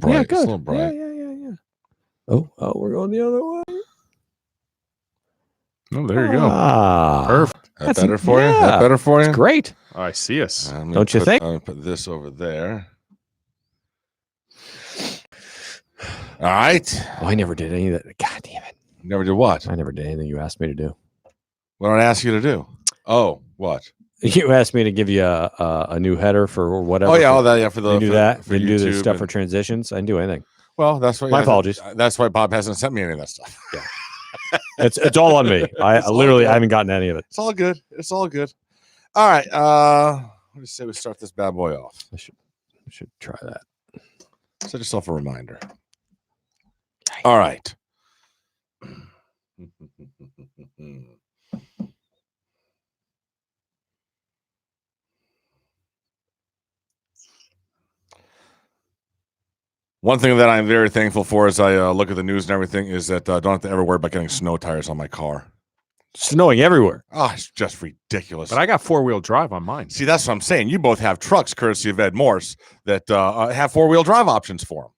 bright. Yeah, good. It's a little bright. Yeah. Oh, we're going the other way. Oh, there you go. Perfect. That better for you? That better for you? It's great. Oh, I see us. Don't you think? I'm going to put this over there. All right. Oh, I never did any of that. God damn it. Never did what? I never did anything you asked me to do. What did I ask you to do? Oh, what? You asked me to give you a new header for whatever. Oh, yeah. All that. Yeah, for the. You do that. For Didn't do the YouTube stuff for transitions. I didn't do anything. Well, that's why. My apologies. That's why Bob hasn't sent me any of that stuff. Yeah. It's all on me. I literally haven't gotten any of it. It's all good. It's all good. All right. Let me say we start this bad boy off. I should try that. Set yourself a reminder. All right. One thing that I'm very thankful for as I look at the news and everything is that I don't have to ever worry about getting snow tires on my car. Snowing everywhere. Oh, it's just ridiculous. But I got 4-wheel drive on mine. See, that's what I'm saying. You both have trucks, courtesy of Ed Morse, that have 4-wheel drive options for them.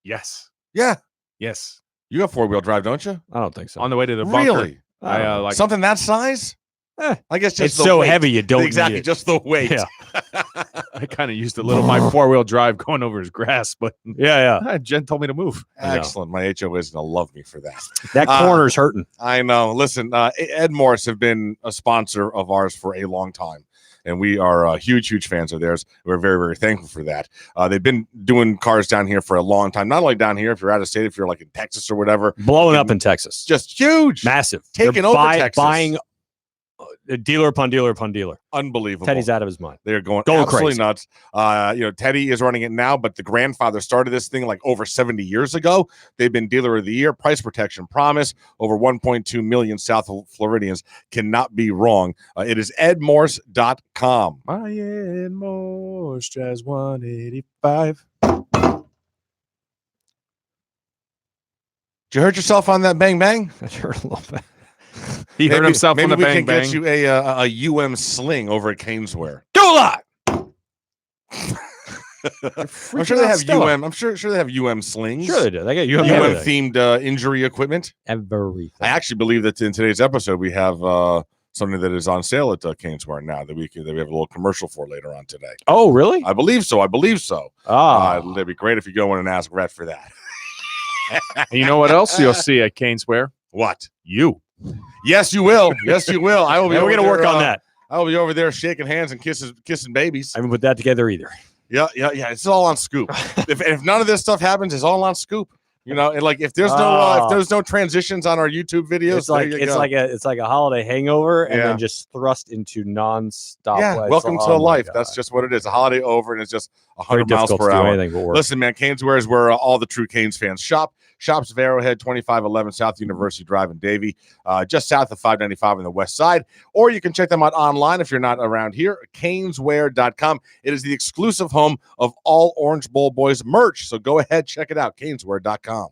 Yes. Yeah. Yes. You have 4-wheel drive, don't you? I don't think so. On the way to the bunker. Really? I like Something that size? I guess just it's the so weight. heavy you don't exactly need it. just the weight. Yeah. I kind of used a little my 4-wheel drive going over his grass, but Yeah. Jen told me to move. Excellent. My HOA is going to love me for that. That corner's hurting. I know. Listen, Ed Morse have been a sponsor of ours for a long time, and we are huge fans of theirs. We're very, very thankful for that. They've been doing cars down here for a long time. Not only down here, if you're out of state, if you're like in Texas or whatever. Blowing up in Texas. Just huge. Massive. Taking over Texas. Buying dealer upon dealer upon dealer. Unbelievable. Teddy's out of his mind. They're going crazy. absolutely nuts. Teddy is running it now, but the grandfather started this thing like over 70 years ago. They've been dealer of the year, price protection promise. Over 1.2 million South Floridians cannot be wrong. It is edmorse.com. My Ed Morse Jazz 185. Did you hurt yourself on that bang bang? I heard a little bit. He hurt himself on the bang bang. Maybe we can get you a UM sling over at Canesware. Do a lot. I'm sure they have UM. I'm sure they have UM slings. Sure they do. They got UM themed injury equipment. Everything. I actually believe that in today's episode we have something that is on sale at Canesware now that we have a little commercial for later on today. Oh, really? I believe so. It'd be great if you go in and ask Rhett for that. And you know what else you'll see at Canesware? What? You. Yes, you will. Yes, you will. I will be. We're gonna work on that. I will be over there shaking hands and kissing babies. I haven't put that together either. Yeah. It's all on Scoop. if none of this stuff happens, it's all on Scoop. You know, and like if there's no transitions on our YouTube videos, it's like a holiday hangover and then just thrust into nonstop. Yeah, welcome to life. That's just what it is. A holiday over, and it's just 100 miles per hour. Listen, man, Canesware is where all the true Canes fans shop. Shops of Arrowhead, 2511 South University Drive in Davie, just south of 595 on the west side. Or you can check them out online if you're not around here, caneswear.com. It is the exclusive home of all Orange Bowl Boys merch. So go ahead, check it out, caneswear.com.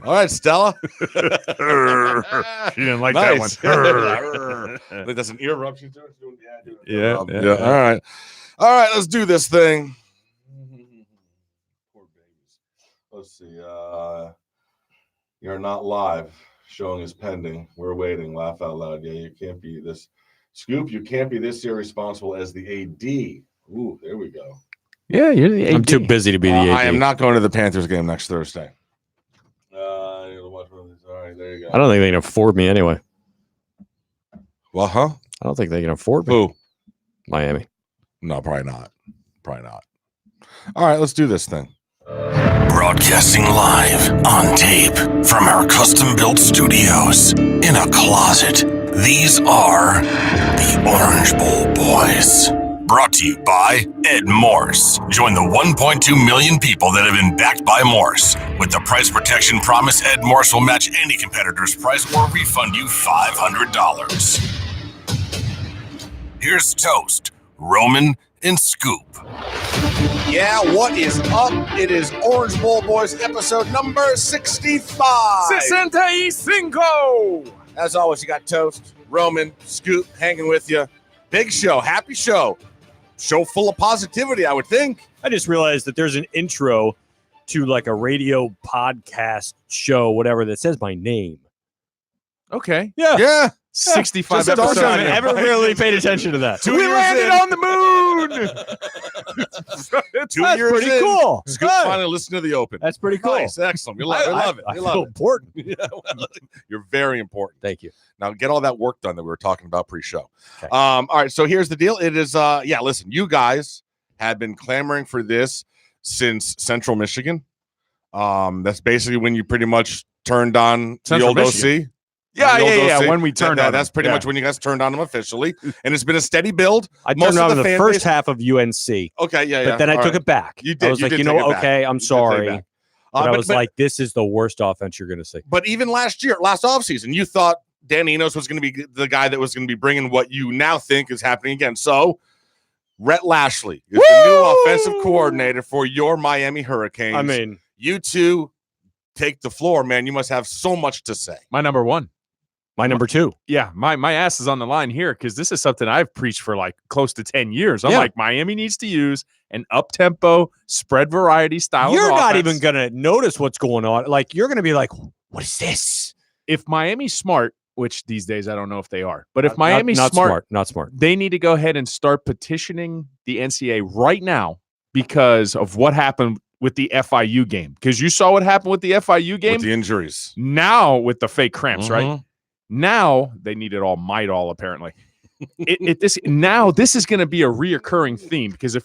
All right, Stella. She didn't like that one. That's an ear rub she's doing. Yeah. All right, let's do this thing. Let's see. You're not live. Showing is pending. We're waiting. Laugh out loud. Yeah, you can't be this. Scoop, you can't be this irresponsible as the AD. Ooh, there we go. Yeah, you're the AD. I'm too busy to be the AD. I am not going to the Panthers game next Thursday. All right, there you go. I don't think they can afford me anyway. Well, huh? I don't think they can afford me. Who? Miami. No, probably not. All right, let's do this thing. Broadcasting live on tape from our custom-built studios in a closet. These are the Orange Bowl Boys. Brought to you by Ed Morse. Join the 1.2 million people that have been backed by Morse. With the price protection promise, Ed Morse will match any competitor's price or refund you $500. Here's Toast, Roman, and Scoop. Yeah, what is up? It is Orange Bowl Boys episode number 65. 65. As always, you got Toast, Roman, Scoop hanging with you. Big show, happy show. show full of positivity, I would think. I just realized that there's an intro to like a radio podcast show, whatever, that says my name. Okay. Yeah. 65 Just episodes. I haven't ever really paid attention to that. We landed on the moon. That's pretty cool. Scoop finally listen to the Open. That's pretty cool. Nice, excellent. We love it. I We love feel it. important. Yeah, well, you're very important. Thank you. Now get all that work done that we were talking about pre-show. Okay. All right, so here's the deal. It is listen, you guys had been clamoring for this since Central Michigan. That's basically when you pretty much turned on Central the old Michigan. OC. Yeah. When we turned on that's pretty him. much when you guys turned on them officially, and it's been a steady build. I Most turned of on the the fan first base- half of UNC, Okay, yeah. but then I All took right. it back. You did. I was You like, did you take know, it back. okay, I'm You did take it sorry. back. But I But- was but- like, this is the worst offense you're going to see. But even last offseason, you thought Dan Enos was going to be the guy that was going to be bringing what you now think is happening again. So, Rhett Lashley is the new offensive coordinator for your Miami Hurricanes. I mean, you two take the floor, man. You must have so much to say. My number one. my number two. Yeah, my ass is on the line here because this is something I've preached for like close to 10 years. I'm Yeah. like, Miami needs to use an up-tempo, spread variety style. You're of not offense. even going to notice what's going on. Like, you're going to be like, what is this? If Miami's smart, which these days I don't know if they are, but if Miami's not smart, not smart. they need to go ahead and start petitioning the NCAA right now because of what happened with the FIU game. Because you saw what happened with the FIU game. With the injuries. Now with the fake cramps, right? Mhm. Now they need it all apparently. This is going to be a reoccurring theme because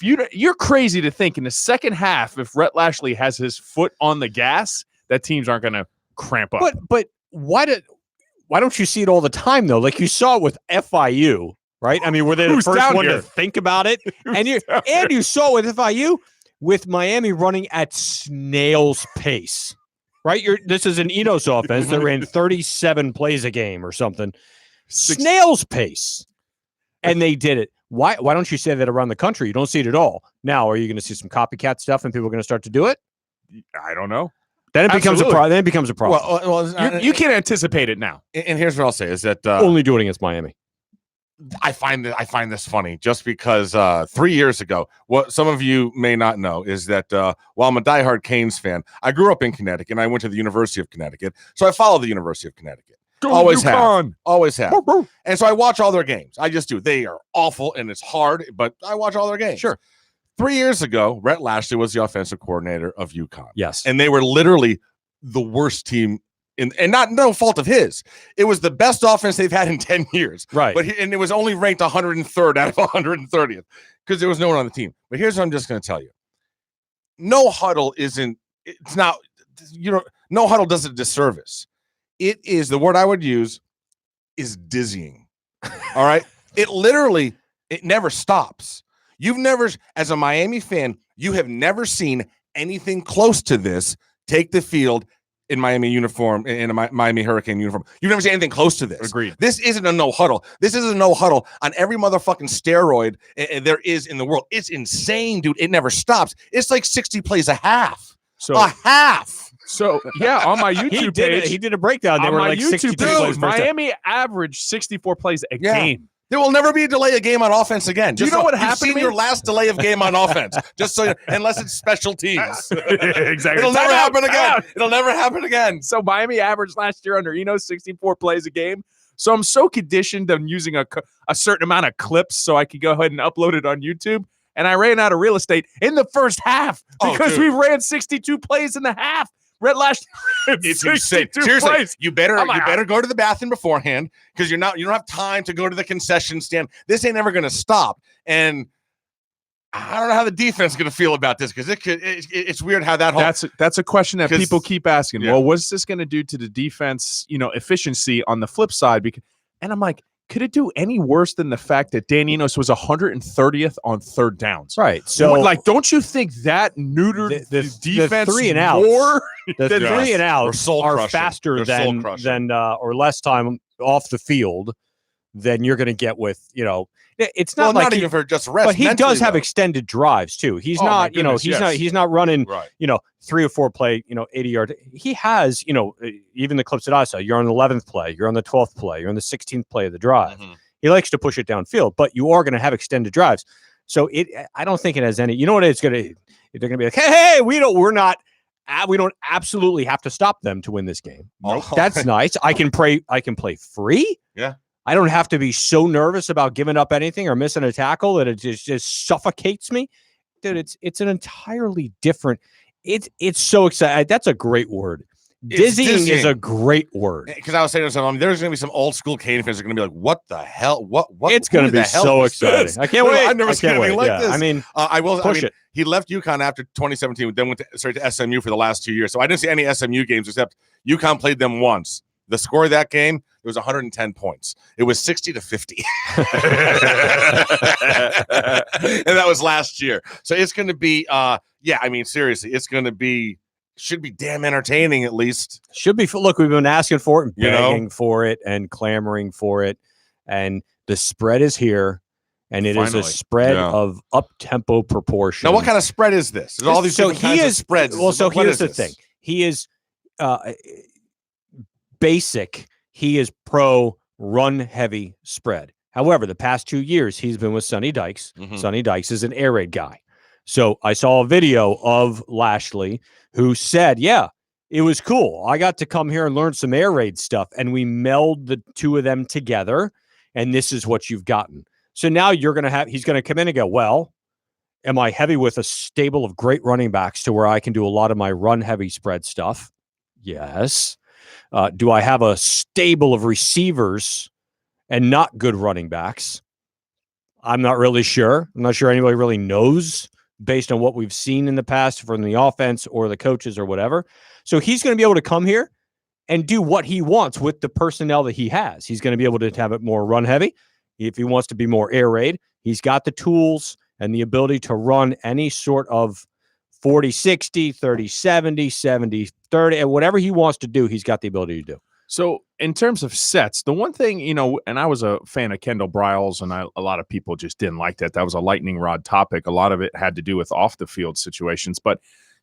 you're crazy to think in the second half, if Rhett Lashley has his foot on the gas, that teams aren't going to cramp up. But why don't you see it all the time though? Like you saw it with FIU, right? I mean, were they the Who's first down one here? to think about it? And you saw it with FIU with Miami running at snail's pace. Right? This is an Enos offense that ran 37 plays a game or something. Snail's pace. And they did it. Why don't you say that around the country? You don't see it at all. Now, are you going to see some copycat stuff and people are going to start to do it? I don't know. Then it becomes a Absolutely. problem. Then it becomes a problem. You can't anticipate it now. And here's what I'll say is that Only do it against Miami. I find this funny just because 3 years ago, what some of you may not know is that while I'm a diehard Canes fan, I grew up in Connecticut and I went to the University of Connecticut. So I follow the University of Connecticut. Always have. And so I watch all their games. I just do. They are awful and it's hard, but I watch all their games. Sure. 3 years ago, Rhett Lashley was the offensive coordinator of UConn. Yes. And they were literally the worst team and not no fault of his. It was the best offense they've had in 10 years. Right. But and it was only ranked 103rd out of 130th because there was no one on the team. But here's what I'm just going to tell you. No huddle no huddle does a disservice. It is, the word I would use is dizzying. All right. It never stops. You've never, as a Miami fan, you have never seen anything close to this take the field in Miami uniform, in a Miami Hurricane uniform. You've never seen anything close to this. Agreed. This isn't a no huddle. This is a no huddle on every motherfucking steroid there is in the world. It's insane, dude. It never stops. It's like 60 plays a half. So A half. So yeah, on my YouTube page, He did a breakdown. They on were my like YouTube 62 page, plays per Miami averaged 64 plays a Yeah. game. There will never be a delay of game on offense again. Do you know what happened You've to seen me? your last delay of game on offense. Just so, unless it's special teams. Exactly. It'll never Timeout, happen again. timeout. It'll never happen again. So Miami averaged last year under Enos 64 plays a game. So I'm so conditioned on using a certain amount of clips so I could go ahead and upload it on YouTube. And I ran out of real estate in the first half because we ran 62 plays in the half. Rhett Lashley, It's insane. 62 Seriously, plays. you better I'm like, go to the bathroom beforehand because you don't have time to go to the concession stand. This ain't ever going to stop. And I don't know how the defense is going to feel about this because it's weird how that whole That's a question that 'cause- people keep asking. yeah. Well, what's this going to do to the defense, efficiency on the flip side? And I'm like, could it do any worse than the fact that Dan Enos was 130th on third downs? Right. So like, don't you think that neutered the defense 3 and outs, more? the Yeah. 3 and outs soul are crushing. faster They're soul than crushing. or less time off the field than you're going to get with, it's not well, like not he- even for just rest. but he mentally, does have though. extended drives too. He's Oh, my not, goodness, he's not running, Right. 3 or 4 play, 80 yard. He has, even the clips that I saw, you're on the 11th play, you're on the 12th play, you're on the 16th play of the drive. Mhm. He likes to push it downfield, but you are going to have extended drives. So I don't think it has any. You know what it's going to? They're going to be like, hey, we don't absolutely have to stop them to win this game. Nope. That's nice. I can play free. Yeah. I don't have to be so nervous about giving up anything or missing a tackle that it just suffocates me. Dude, it's an entirely different. It's so exciting. That's a great word. Dizzying is a great word. Because I was saying to someone, there's going to be some old school Cane fans that are going to be like, "What the hell? What? It's going to be so exciting. This? I can't wait. I've never seen anything like this. I mean, I will push it. He left UConn after 2017, then went to SMU for the last 2 years. So I didn't see any SMU games except UConn played them once. The score of that game, it was 110 points. It was 60-50. And that was last year. So it's going to be, seriously, it's going to be, should be damn entertaining at least. Should be. Look, we've been asking for it and begging for it and clamoring for it. And the spread is here. And it is a spread of up-tempo proportion. Now, what kind of spread is this? There's all these different kinds of spreads. Well, so here's the thing. He is basic. He is pro run-heavy spread. However, the past 2 years, he's been with Sonny Dykes. Mm-hmm. Sonny Dykes is an air raid guy. So I saw a video of Lashley who said, yeah, it was cool. I got to come here and learn some air raid stuff. And we meld the two of them together. And this is what you've gotten. So now he's going to come in and go, well, am I heavy with a stable of great running backs to where I can do a lot of my run heavy spread stuff? Yes. Do I have a stable of receivers and not good running backs? I'm not really sure. I'm not sure anybody really knows based on what we've seen in the past from the offense or the coaches or whatever. So he's going to be able to come here and do what he wants with the personnel that he has. He's going to be able to have it more run heavy. If he wants to be more air raid, he's got the tools and the ability to run any sort of 40-60, 30-70, 70-30, and whatever he wants to do, he's got the ability to do. So in terms of sets, the one thing, and I was a fan of Kendall Briles, and a lot of people just didn't like that. That was a lightning rod topic. A lot of it had to do with off the field situations. But,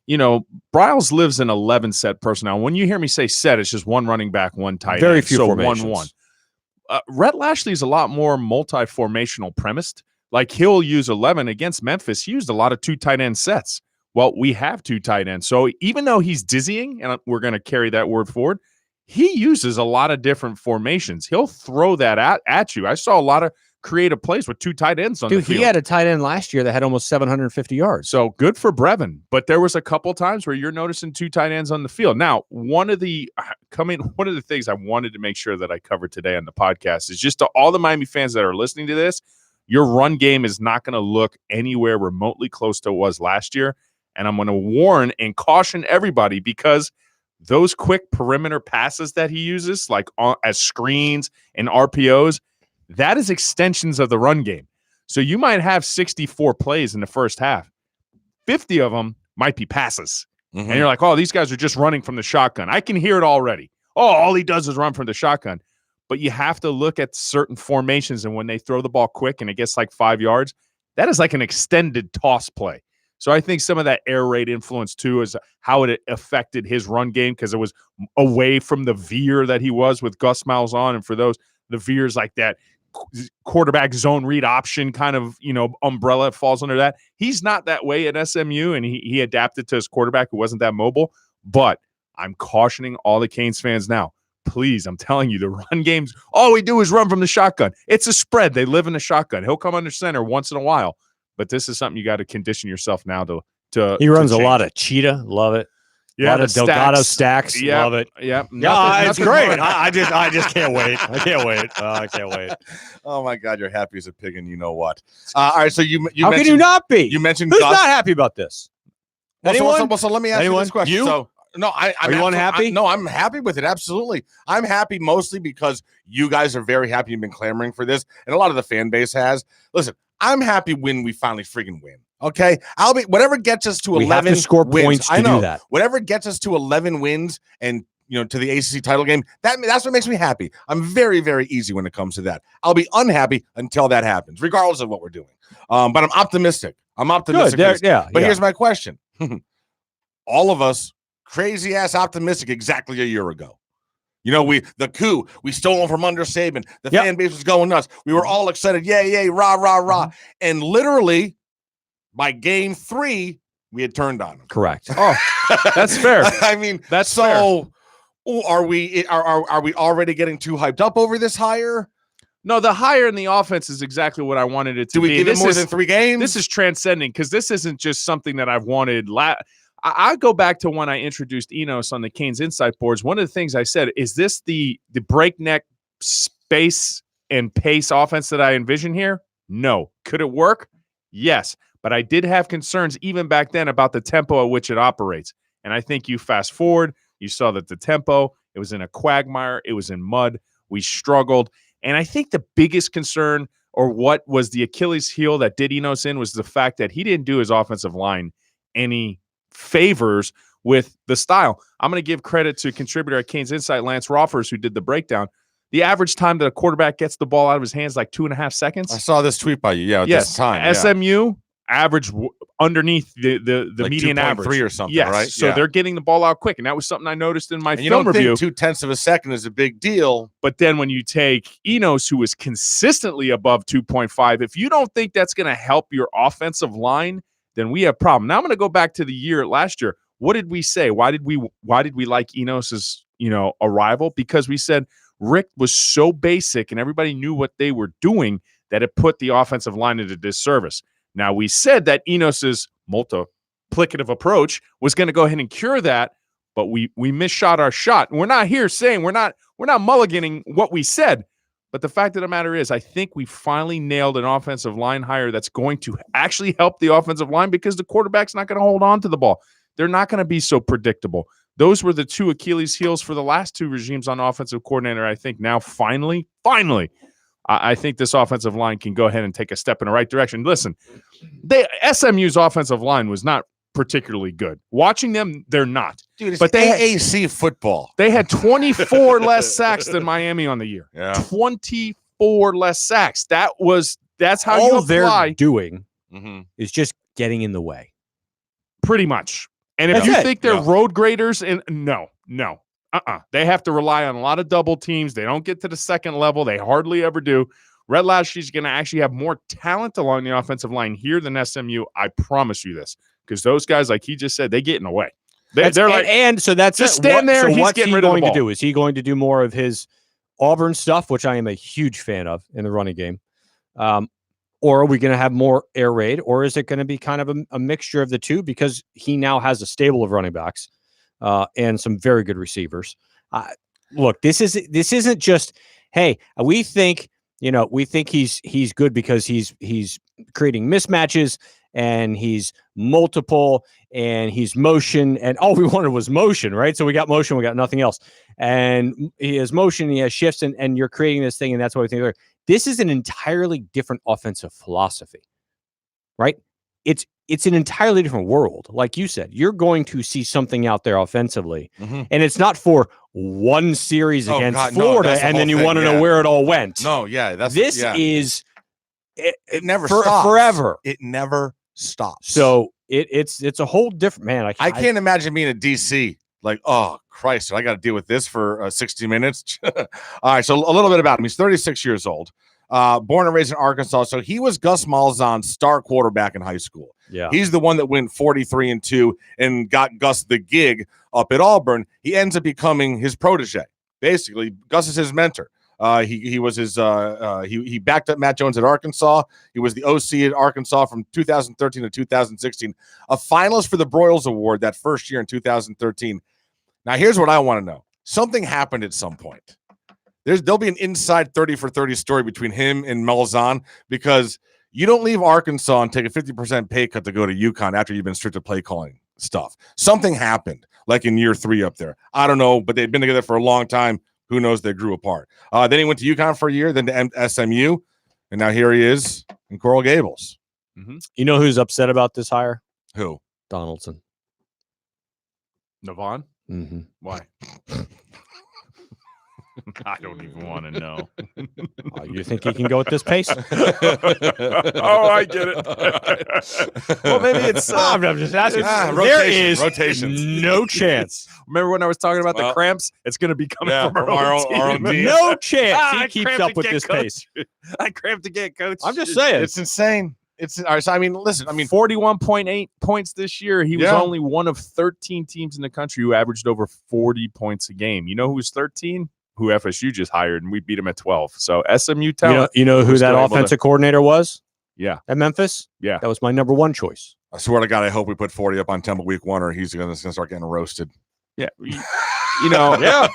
Briles lives in 11 set personnel. When you hear me say set, it's just one running back, one tight end. Very few so formations. 1-1. Rhett Lashley is a lot more multi-formational premised. Like he'll use 11 against Memphis. He used a lot of 2 tight end sets. Well, we have 2 tight ends. So even though he's dizzying, and we're going to carry that word forward, he uses a lot of different formations. He'll throw that at you. I saw a lot of creative plays with 2 tight ends on the field. He had a tight end last year that had almost 750 yards. So good for Brevin. But there was a couple times where you're noticing 2 tight ends on the field. Now, one of the things I wanted to make sure that I covered today on the podcast is just to all the Miami fans that are listening to this, your run game is not going to look anywhere remotely close to what it was last year. And I'm going to warn and caution everybody because those quick perimeter passes that he uses, like as screens and RPOs, that is extensions of the run game. So you might have 64 plays in the first half. 50 of them might be passes. Mm-hmm. And you're like, oh, these guys are just running from the shotgun. I can hear it already. Oh, all he does is run from the shotgun. But you have to look at certain formations, and when they throw the ball quick and it gets like 5 yards, that is like an extended toss play. So I think some of that air raid influence, too, is how it affected his run game because it was away from the veer that he was with Gus Miles on. And for those, the veers like that quarterback zone read option kind of, umbrella falls under that. He's not that way at SMU, and he adapted to his quarterback who wasn't that mobile. But I'm cautioning all the Canes fans now. Please, I'm telling you, the run games, all we do is run from the shotgun. It's a spread. They live in the shotgun. He'll come under center once in a while. But this is something you got to condition yourself now to He runs a lot of cheetah. Love it. Yeah, a lot of Delgado stacks. Yeah, love it. Yeah, it's great. I just can't wait. I can't wait. I can't wait. Oh my God, you're happy as a pig, and you know what? All right, so you how can you not be? You mentioned who's not happy about this? Anyone? So let me ask you this question. You? So, no, Are you unhappy? No, I'm happy with it. Absolutely. I'm happy mostly because you guys are very happy. You've been clamoring for this, and a lot of the fan base has. Listen, I'm happy when we finally friggin' win. Okay, I'll be whatever gets us to 11 we have to score wins. Points to do that. Whatever gets us to 11 wins and to the ACC title game. That's what makes me happy. I'm very, very easy when it comes to that. I'll be unhappy until that happens, regardless of what we're doing. But I'm optimistic. Good. But here's my question: all of us crazy ass optimistic exactly a year ago. The coup, we stole him from under Saban. The fan base was going nuts. We were all excited. Yay, rah, rah, rah. And literally by game 3, we had turned on him. Correct. Oh, that's fair. I mean, that's so fair. Are we already getting too hyped up over this hire? No, the hire in the offense is exactly what I wanted it to be. Do we give it more than 3 games? This is transcending because this isn't just something that I've wanted. I go back to when I introduced Enos on the Canes Insight boards. One of the things I said, is this the breakneck space and pace offense that I envision here? No. Could it work? Yes. But I did have concerns even back then about the tempo at which it operates. And I think you fast forward, you saw that the tempo, it was in a quagmire, it was in mud, we struggled. And I think the biggest concern, or what was the Achilles heel that did Enos in, was the fact that he didn't do his offensive line any favors with the style. I'm going to give credit to contributor at Canes Insight, Lance Roffers, who did the breakdown. The average time that a quarterback gets the ball out of his hands, like 2.5 seconds. I saw this tweet by you. Yeah, this time. SMU average underneath the like median average 3 or something, yes. right? So they're getting the ball out quick, and that was something I noticed in my film review. 0.2 of a second is a big deal, but then when you take Enos, who is consistently above 2.5, if you don't think that's going to help your offensive line, then we have a problem. Now I'm going to go back to the year last year. What did we say? Why did we like Enos's arrival? Because we said Rick was so basic and everybody knew what they were doing that it put the offensive line into disservice. Now, we said that Enos's multiplicative approach was going to go ahead and cure that, but we misshot our shot. And we're not here saying we're not mulliganing what we said. But the fact of the matter is, I think we finally nailed an offensive line hire that's going to actually help the offensive line because the quarterback's not going to hold on to the ball. They're not going to be so predictable. Those were the 2 Achilles heels for the last 2 regimes on offensive coordinator. I think now finally, I think this offensive line can go ahead and take a step in the right direction. Listen, SMU's offensive line was not particularly good. Watching them, they're not. Dude, it's but AAC football. They had 24 less sacks than Miami on the year. Yeah. 24 less sacks. That's how all you apply. They're doing is just getting in the way. Pretty much. And if you think they're road graders, no. They have to rely on a lot of double teams. They don't get to the second level. They hardly ever do. Red Lashley's going to actually have more talent along the offensive line here than SMU. I promise you this, because those guys, like he just said, they get in the way. They're like, and so that's just stand there. So he's what's getting he rid of the going ball. to do? Is he going to do more of his Auburn stuff, which I am a huge fan of in the running game? Or are we going to have more air raid, or is it going to be kind of a mixture of the two because he now has a stable of running backs and some very good receivers? Look, this isn't just, hey, we think he's good because he's creating mismatches and he's multiple and he's motion, and all we wanted was motion, right? So we got motion, we got nothing else. And he has motion, he has shifts, and you're creating this thing, and that's why we think this is an entirely different offensive philosophy, right? It's an entirely different world. Like you said, you're going to see something out there offensively, and it's not for one series against Florida, and then you want to know where it all went. No, yeah, is it never stops forever. It never stops. So it's a whole different man. I can't imagine being a DC. Like, oh, Christ, I got to deal with this for 60 minutes. All right, so a little bit about him. He's 36 years old, born and raised in Arkansas. So he was Gus Malzahn's star quarterback in high school. Yeah, he's the one that went 43-2 and got Gus the gig up at Auburn. He ends up becoming his protege. Basically, Gus is his mentor. He was his he backed up Matt Jones at Arkansas. He was the OC at Arkansas from 2013 to 2016, a finalist for the Broyles Award that first year in 2013. Now, here's what I want to know. Something happened at some point. There'll be an inside 30 for 30 story between him and Malzahn, because you don't leave Arkansas and take a 50% pay cut to go to UConn after you've been stripped of play calling stuff. Something happened, like in year 3 up there. I don't know, but they've been together for a long time. Who knows? They grew apart. Then he went to UConn for a year, then to SMU, and now here he is in Coral Gables. Mm-hmm. You know who's upset about this hire? Who? Donaldson. Navon? Mm-hmm. Why? I don't even want to know. You think he can go at this pace? Oh, I get it. Well, maybe it's. I'm just asking. There is no chance. Remember when I was talking about the cramps? It's going to be coming from our own team. No chance he keeps up with this pace. I cramped again, coach. I'm just saying. It's insane. It's all right. So, I mean, listen. 41.8 points this year. He was only one of 13 teams in the country who averaged over 40 points a game. You know who was 13? Who FSU just hired, and we beat him at 12. So SMU talent. You know who that offensive coordinator was? Yeah. At Memphis? Yeah. That was my number one choice. I swear to God, I hope we put 40 up on Temple week 1, or he's going to start getting roasted. Yeah. Yeah.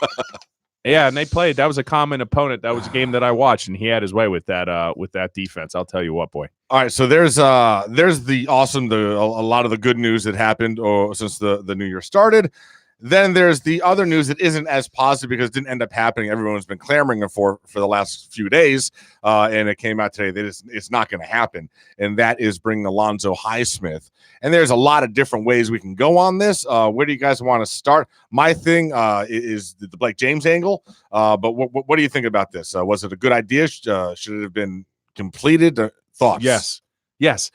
Yeah, and they played. That was a common opponent. That was a game that I watched, and he had his way with that defense. I'll tell you what, boy. All right, so there's the awesome, a lot of the good news that happened since the new year started. Then there's the other news that isn't as positive because it didn't end up happening. Everyone's been clamoring for the last few days, and it came out today that it's not going to happen, and that is bringing Alonzo Highsmith. And there's a lot of different ways we can go on this. Where do you guys want to start? My thing is the Blake James angle, but what do you think about this? Was it a good idea? Should it have been completed? Thoughts? Yes.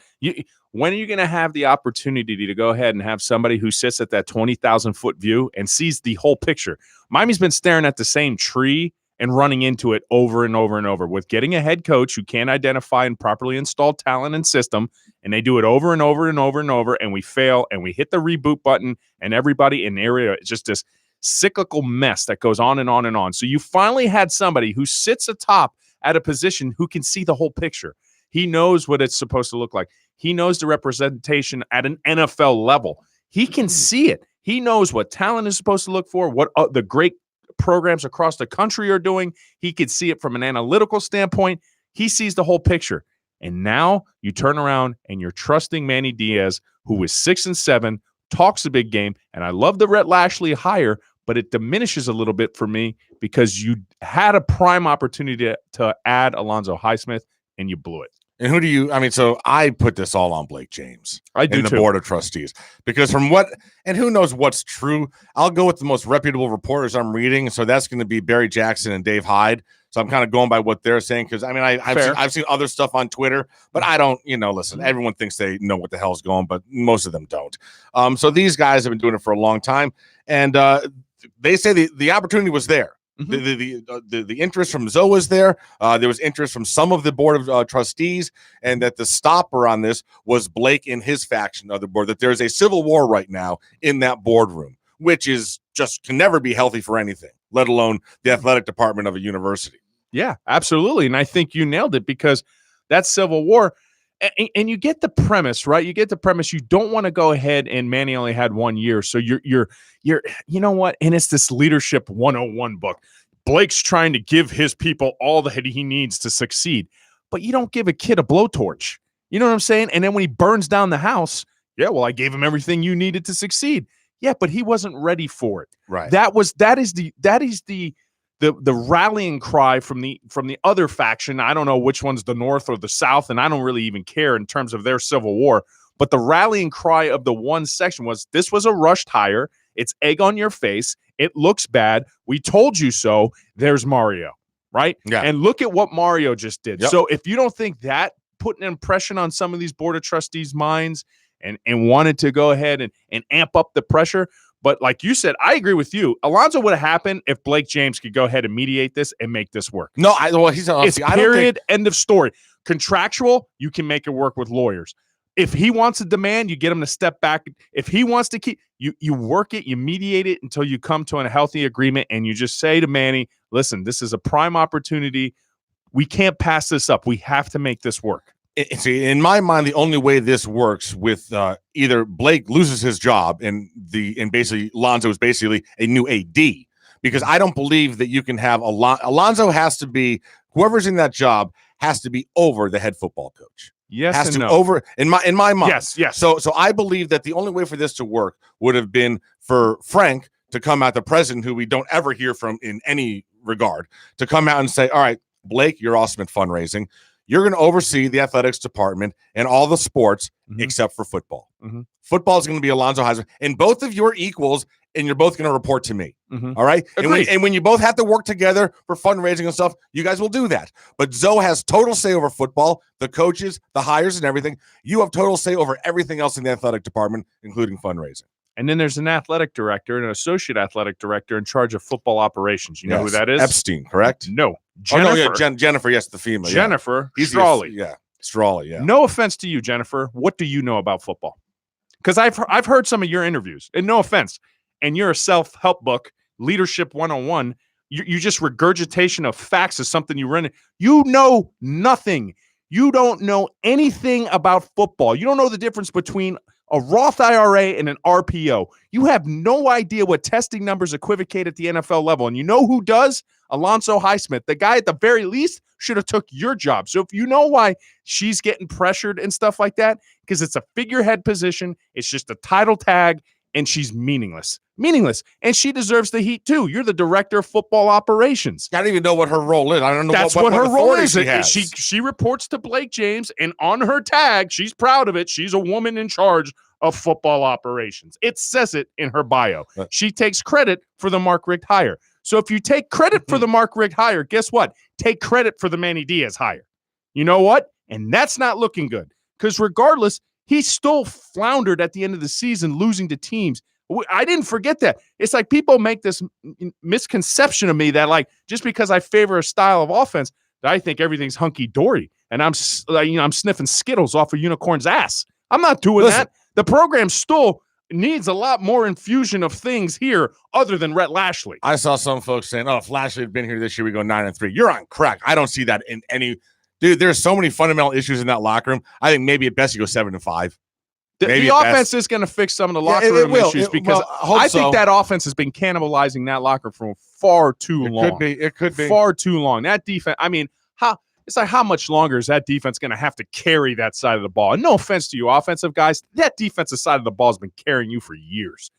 When are you going to have the opportunity to go ahead and have somebody who sits at that 20,000 foot view and sees the whole picture? Miami's been staring at the same tree and running into it over and over and over with getting a head coach who can't identify and properly install talent and system. And they do it over and over and over and over. And we fail and we hit the reboot button and everybody in the area. It's just this cyclical mess that goes on and on and on. So you finally had somebody who sits atop at a position who can see the whole picture. He knows what it's supposed to look like. He knows the representation at an NFL level. He can see it. He knows what talent is supposed to look for, what the great programs across the country are doing. He can see it from an analytical standpoint. He sees the whole picture. And now you turn around and you're trusting Manny Diaz, who is 6-7, talks a big game. And I love the Rhett Lashley hire, but it diminishes a little bit for me because you had a prime opportunity to add Alonzo Highsmith and you blew it. And who do you? I mean, so I put this all on Blake James. I do and the too. Board of Trustees, because who knows what's true. I'll go with the most reputable reporters I'm reading. So that's going to be Barry Jackson and Dave Hyde. So I'm kind of going by what they're saying because I mean I've seen other stuff on Twitter, but I don't. Listen, everyone thinks they know what the hell's going, but most of them don't. So these guys have been doing it for a long time, and they say the opportunity was there. Mm-hmm. The interest from Zoe was there. There was interest from some of the Board of Trustees, and that the stopper on this was Blake and his faction of the board. That there's a civil war right now in that boardroom, which is just can never be healthy for anything, let alone the athletic department of a university. Yeah, absolutely, and I think you nailed it because that civil war. And you get the premise, right? You get the premise. You don't want to go ahead and Manny only had 1 year. So you're, you know what? And it's this leadership 101 book. Blake's trying to give his people all that he needs to succeed, but you don't give a kid a blowtorch. You know what I'm saying? And then when he burns down the house, I gave him everything you needed to succeed. Yeah, but he wasn't ready for it. Right. That is the rallying cry from the other faction. I don't know which one's the North or the South, and I don't really even care in terms of their civil war. But the rallying cry of the one section was, this was a rushed hire. It's egg on your face. It looks bad. We told you so. There's Mario, right? Yeah. And look at what Mario just did. Yep. So if you don't think that put an impression on some of these Board of Trustees' minds and wanted to go ahead and amp up the pressure, but like you said, I agree with you. Alonzo would have happened if Blake James could go ahead and mediate this and make this work. No, he's honestly, it's period, end of story. Contractual, you can make it work with lawyers. If he wants a demand, you get him to step back. If he wants to keep, you work it, you mediate it until you come to a healthy agreement, and you just say to Manny, listen, this is a prime opportunity. We can't pass this up. We have to make this work. See, in my mind, the only way this works with either Blake loses his job and basically Alonzo is basically a new AD, because I don't believe that you can have Alonzo has to be, whoever's in that job has to be over the head football coach. Yes, has and to no. over in my mind. Yes. So I believe that the only way for this to work would have been for Frank to come out, the president, who we don't ever hear from in any regard, to come out and say, all right, Blake, you're awesome at fundraising. You're going to oversee the athletics department and all the sports except for football. Mm-hmm. Football is going to be Alonzo Highsmith, and both of your equals and you're both going to report to me. Mhm. All right. Agreed. And when you both have to work together for fundraising and stuff, you guys will do that. But Zoe has total say over football, the coaches, the hires, and everything. You have total say over everything else in the athletic department, including fundraising. And then there's an athletic director and an associate athletic director in charge of football operations. You know who that is? Epstein, correct? No. Jennifer. Oh, no, yeah, Jennifer, yes, the female. Jennifer Yeah. Strawley. Yeah, Strawley, yeah. No offense to you, Jennifer. What do you know about football? Because I've heard some of your interviews, and no offense, and you're a self-help book, Leadership 101. You just regurgitation of facts is something you run. You know nothing. You don't know anything about football. You don't know the difference between a Roth IRA and an RPO. You have no idea what testing numbers equivocate at the NFL level. And you know who does? Alonzo Highsmith, the guy at the very least should have took your job. So if you know why she's getting pressured and stuff like that, because it's a figurehead position, it's just a title tag, and she's meaningless. And she deserves the heat too. You're the director of football operations. I don't even know what her role is. I don't know That's what her role is. She has. She reports to Blake James, and on her tag, she's proud of it. She's a woman in charge of football operations. It says it in her bio. She takes credit for the Mark Richt hire. So if you take credit for the Mark Richt hire, guess what? Take credit for the Manny Diaz hire. You know what? And that's not looking good, because regardless, he still floundered at the end of the season, losing to teams. I didn't forget that. It's like people make this misconception of me that, like, just because I favor a style of offense, that I think everything's hunky-dory and I'm sniffing Skittles off a unicorn's ass. I'm not doing that. The program still needs a lot more infusion of things here other than Rhett Lashley. I saw some folks saying, "Oh, if Lashley had been here this year, we go 9-3." You're on crack. I don't see that in any. Dude, there's so many fundamental issues in that locker room. I think maybe at best you go 7-5. The offense is going to fix some of the locker room issues, because I think that offense has been cannibalizing that locker room far too long. It could be far too long. That defense. I mean, how much longer is that defense going to have to carry that side of the ball? And no offense to you, offensive guys, that defensive side of the ball has been carrying you for years.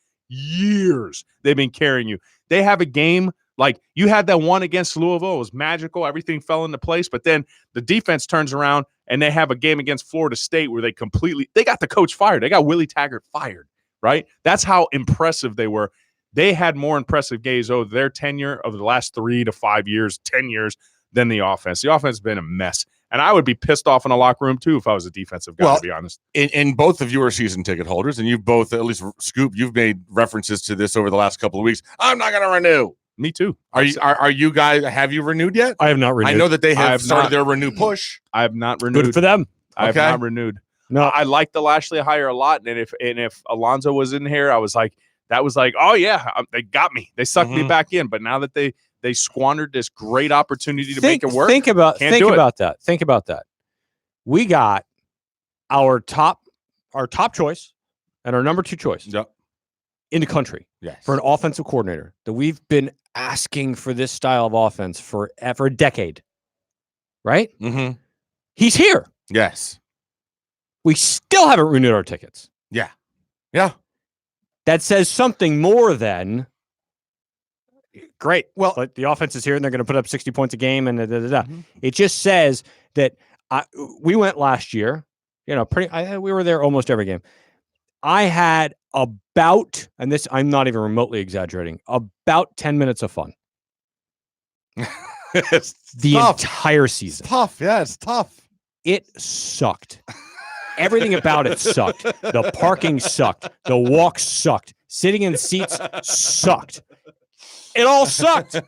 They've been carrying you. They have a game. Like, you had that one against Louisville. It was magical. Everything fell into place. But then the defense turns around and they have a game against Florida State where they got the coach fired. They got Willie Taggart fired, right? That's how impressive they were. They had more impressive games over their tenure of the last 3 to 5 years, 10 years than the offense. The offense has been a mess. And I would be pissed off in a locker room too if I was a defensive guy, to be honest. And both of you are season ticket holders, and you've both, at least Scoop, you've made references to this over the last couple of weeks. I'm not going to renew. Me too. Are you guys? Have you renewed yet? I have not renewed. I know that they have started their renew push. I have not renewed. Good for them. I have not renewed. No, I like the Lashley hire a lot, and if Alonzo was in here, I was like, oh yeah, they got me. They sucked me back in. But now that they squandered this great opportunity to make it work, think about that. Think about that. We got our top choice and our number 2 choice in the country for an offensive coordinator that we've been asking for this style of offense for a decade, right? Mm-hmm. He's here. Yes. We still haven't renewed our tickets. Yeah. Yeah. That says something more than great. Well, but the offense is here and they're going to put up 60 points a game and It just says that we went last year, we were there almost every game. I had about, and this, I'm not even remotely exaggerating, about 10 minutes of fun. It's the tough. Entire season. It's tough. Yeah, it's tough. It sucked. Everything about it sucked. The parking sucked. The walk sucked. Sitting in seats sucked. It all sucked.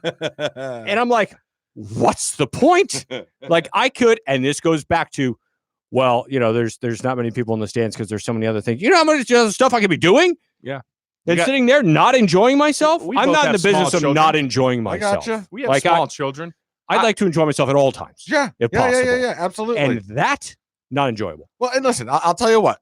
And I'm like, what's the point? Like, I could, and this goes back to, well, there's not many people in the stands because there's so many other things. You know how much other stuff I could be doing? Yeah. And sitting there not enjoying myself? I'm not in the business of not enjoying myself. I gotcha. We have small children. I'd like to enjoy myself at all times. Yeah. If possible. Yeah, absolutely. And that, not enjoyable. Well, and listen, I'll tell you what.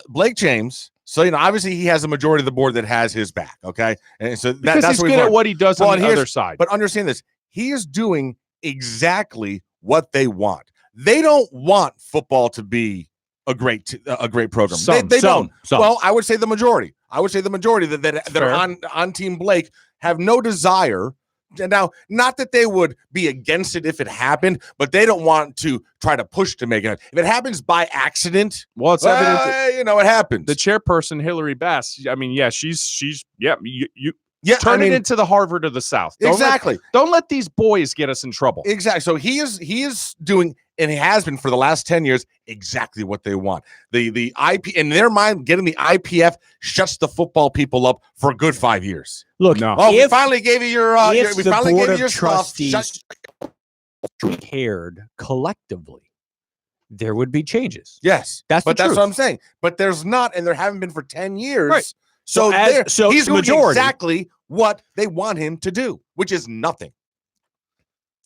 Blake James, so, obviously he has a majority of the board that has his back, okay? And so that's he's good at what he does on the other side. But understand this. He is doing exactly what they want. They don't want football to be a great program. They don't. Well, I would say the majority. That are on Team Blake have no desire Now, not that they would be against it if it happened, but they don't want to try to push to make it. If it happens by accident, well, it's evident. It happens. The chairperson, Hillary Bass. I mean, yeah, she's you Yeah, turn it into the Harvard of the South. Exactly. Don't let these boys get us in trouble. Exactly. So he is doing, and he has been for the last 10 years, exactly what they want. The IP, in their mind, getting the IPF shuts the football people up for a good 5 years. Look, we finally gave you your we finally gave you your trustees cared collectively, there would be changes. Yes, that's what I'm saying. But there's not, and there haven't been for 10 years. Right. So he's doing exactly what they want him to do, which is nothing.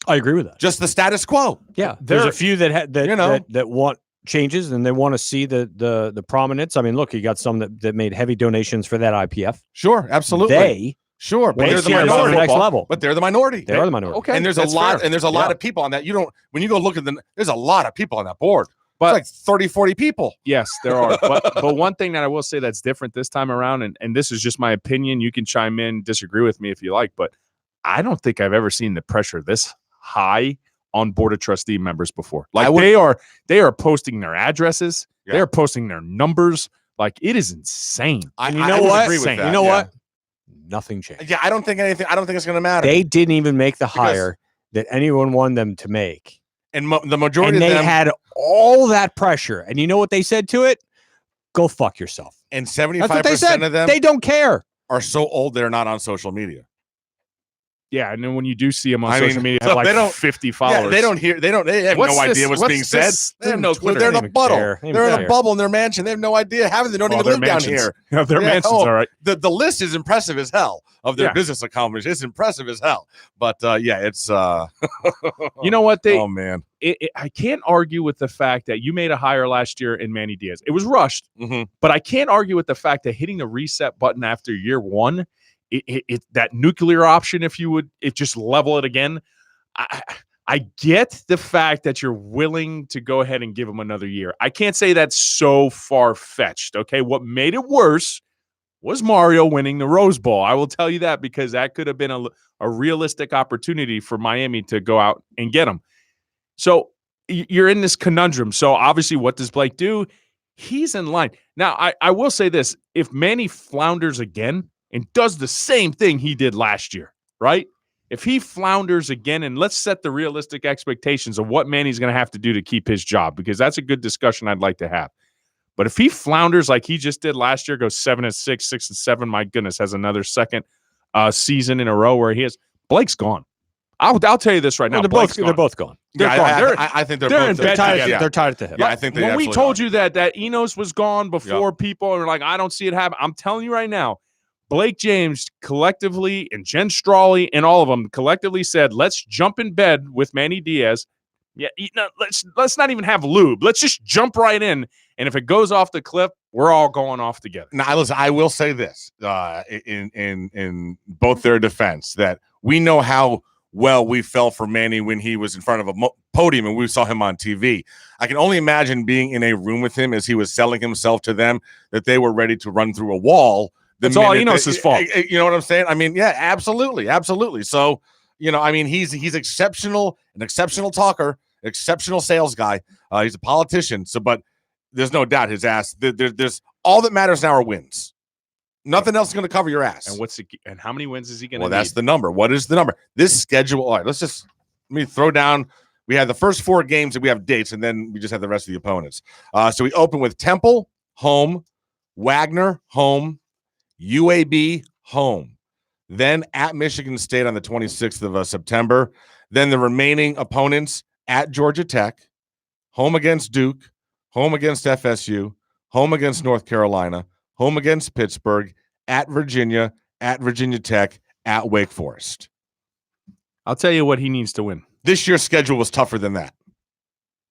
I agree with that. Just the status quo. Yeah, there's a few that want changes and they want to see the prominence. I mean, look, you got some that made heavy donations for that IPF. Sure, absolutely. But they're the minority. The next level. But they're the minority. They are the minority. Okay, and there's a lot of people on that. When you go look at there's a lot of people on that board. But it's like 30, 40 people. Yes, there are. But one thing that I will say that's different this time around, and this is just my opinion, you can chime in, disagree with me if you like, but I don't think I've ever seen the pressure this high on board of trustee members before. Like they are posting their addresses, they're posting their numbers. Like it is insane. And you know what? You know what? Nothing changed. Yeah, I don't think it's going to matter. They didn't even make the hire that anyone wanted them to make. And the majority of them had all that pressure. And you know what they said to it? Go fuck yourself. And 75% of them they don't care. Are so old they're not on social media. Yeah, and then when you do see them on social media, have like 50 followers. Yeah, they have no idea what's being said. They have no clue. They're in a bubble. They're in a bubble in their mansion. They have no idea. They don't even live down here. Their mansions, all right. The list is impressive as hell of their business accomplishments. It's impressive as hell. But it's you know what oh man. I can't argue with the fact that you made a hire last year in Manny Diaz. It was rushed, but I can't argue with the fact that hitting the reset button after year one, that nuclear option, if just level it again. I get the fact that you're willing to go ahead and give him another year. I can't say that's so far-fetched, okay? What made it worse was Mario winning the Rose Bowl. I will tell you that because that could have been a realistic opportunity for Miami to go out and get him. So you're in this conundrum. So obviously, what does Blake do? He's in line. Now, I will say this. If Manny flounders again and does the same thing he did last year, right? If he flounders again, and let's set the realistic expectations of what Manny's going to have to do to keep his job, because that's a good discussion I'd like to have. But if he flounders like he just did last year, goes 7-6, 6-7, my goodness, has another second season in a row where he is, Blake's gone. I'll tell you this right now. They're both gone. I think they're both tied. They're tied at the hip. Yeah, I think when we told you that Enos was gone before, people are like, I don't see it happen. I'm telling you right now, Blake James collectively and Jen Strawley and all of them collectively said, let's jump in bed with Manny Diaz. Yeah, let's not even have lube. Let's just jump right in. And if it goes off the cliff, we're all going off together. Now, listen, I will say this in both their defense, that we know how well we fell for Manny when he was in front of a podium and we saw him on TV. I can only imagine being in a room with him as he was selling himself to them, that they were ready to run through a wall. It's all Enos' fault. You know what I'm saying? I mean, yeah, absolutely. So, he's exceptional, an exceptional talker, exceptional sales guy. He's a politician. So, but there's no doubt his ass. There's all that matters now are wins. Nothing else is going to cover your ass. And how many wins is he going to? Well, that's the number. What is the number? This schedule. All right, let me throw down. We have the first 4 games and we have dates, and then we just have the rest of the opponents. So we open with Temple home, Wagner home, UAB home, then at Michigan State on the 26th of September. Then the remaining opponents at Georgia Tech, home against Duke, home against FSU, home against North Carolina, home against Pittsburgh, at Virginia Tech, at Wake Forest. I'll tell you what he needs to win. This year's schedule was tougher than that.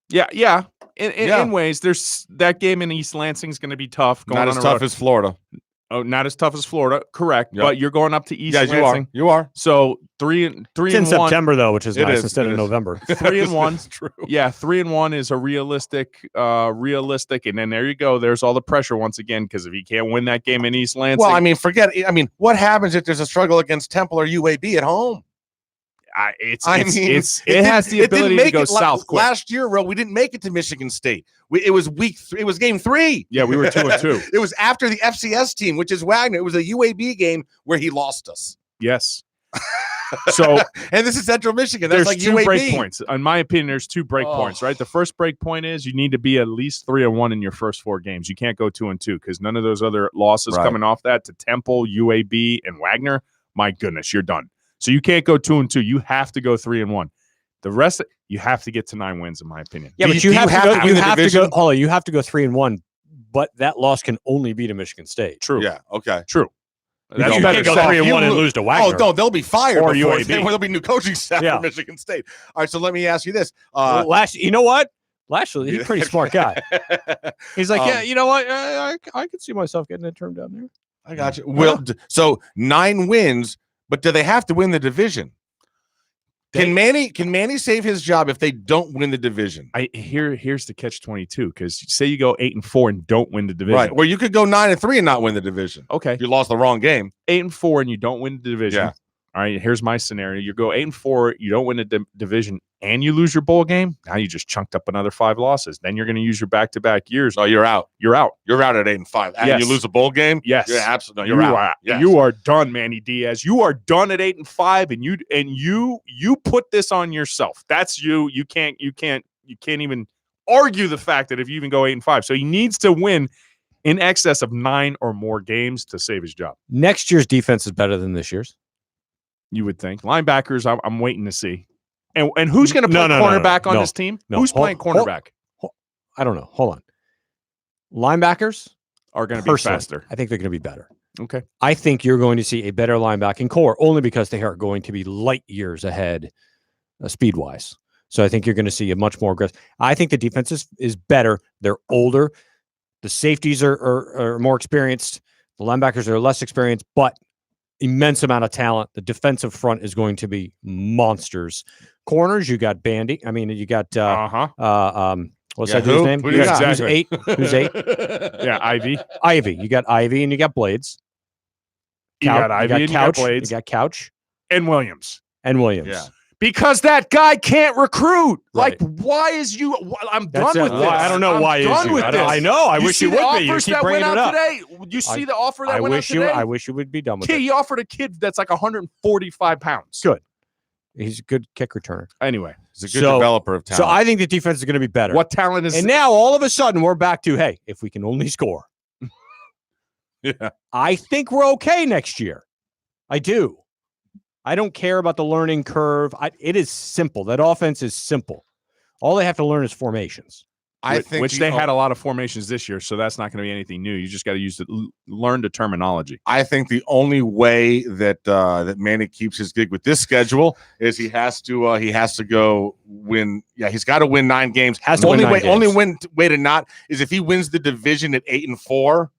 Yeah. In ways, there's that game in East Lansing is going to be tough. Not as tough as Florida. Oh, not as tough as Florida, correct? Yep. But you're going up to East Lansing. You are. So 3-1 in September though, which is nice instead of November. 3-1. True. Yeah, 3-1 is a realistic, and then there you go. There's all the pressure once again, because if he can't win that game in East Lansing, well, what happens if there's a struggle against Temple or UAB at home? it has the ability to go south quick. Last year, we didn't make it to Michigan State. It was it was game 3. Yeah, we were 2-2. It was after the FCS team, which is Wagner. It was a UAB game where he lost us. Yes. So, and this is Central Michigan. That's like two UAB. break points. In my opinion, there's 2 break points, right? The first break point is you need to be at least 3-1 in your first 4 games. You can't go 2-2 because none of those other losses coming off that to Temple, UAB, and Wagner, my goodness, you're done. So you can't go 2-2. You have to go 3-1. The rest, you have to get to 9 wins, in my opinion. Yeah, but you have to go. Hold on, you have to go 3-1, but that loss can only be to Michigan State. True. Yeah. Okay. True. That's better. You can't go 3-1 and lose to Wagner. Oh, no, they'll be fired. Or UAB. There'll be new coaching staff for Michigan State. All right, so let me ask you this. You know what? Lashley, he's a pretty smart guy. He's like, yeah, you know what? I could see myself getting a term down there. I got you. Well, so 9 wins, but do they have to win the division? Can Manny save his job if they don't win the division? Here's the catch-22, because say you go 8-4 and don't win the division. Right. Or you could go 9-3 and not win the division. Okay. You lost the wrong game. 8-4 and you don't win the division. Yeah. All right, here's my scenario. You go 8-4, you don't win the division, and you lose your bowl game. Now you just chunked up another 5 losses. Then you're going to use your back-to-back years. Oh, you're out. You're out. You're out at 8-5. And yes. you lose a bowl game? Yes. You're absolutely. You're out. Yes. You are done, Manny Diaz. You are done at 8-5, and you put this on yourself. That's you. You can't even argue the fact that if you even go 8-5. So he needs to win in excess of 9 or more games to save his job. Next year's defense is better than this year's. You would think. Linebackers, I'm waiting to see. And who's going to play cornerback on this team? Who's playing cornerback? I don't know. Hold on. Linebackers are going to be faster. I think they're going to be better. Okay. I think you're going to see a better linebacking core only because they are going to be light years ahead speed-wise. So I think you're going to see a much more aggressive. I think the defense is better. They're older. The safeties are more experienced. The linebackers are less experienced, but immense amount of talent. The defensive front is going to be monsters. Corners, you got Bandy. I mean, you got what's that dude's name? Who's 8? Who's 8? Yeah, Ivy. Ivy. You got Ivy and you got Blades. You got Ivy and you got Blades. You got Couch and Williams. Yeah. Because that guy can't recruit. Right. Like, why is you? I'm done with this. I don't know why is you. I know. I wish you would be. You keep bringing it up. Today? You see the offer that went out today? I wish you would be done with it. He offered a kid that's like 145 pounds. Good. He's a good kick returner. Anyway, he's a good developer of talent. So I think the defense is going to be better. What talent is? And now all of a sudden we're back to, hey, if we can only score. Yeah. I think we're okay next year. I do. I don't care about the learning curve. It is simple. That offense is simple. All they have to learn is formations. Which they had a lot of formations this year, so that's not going to be anything new. You just got to learn the terminology. I think the only way that that Manny keeps his gig with this schedule is he has to go win. Yeah, he's got to win 9 games. Only way to not is if he wins the division at 8-4.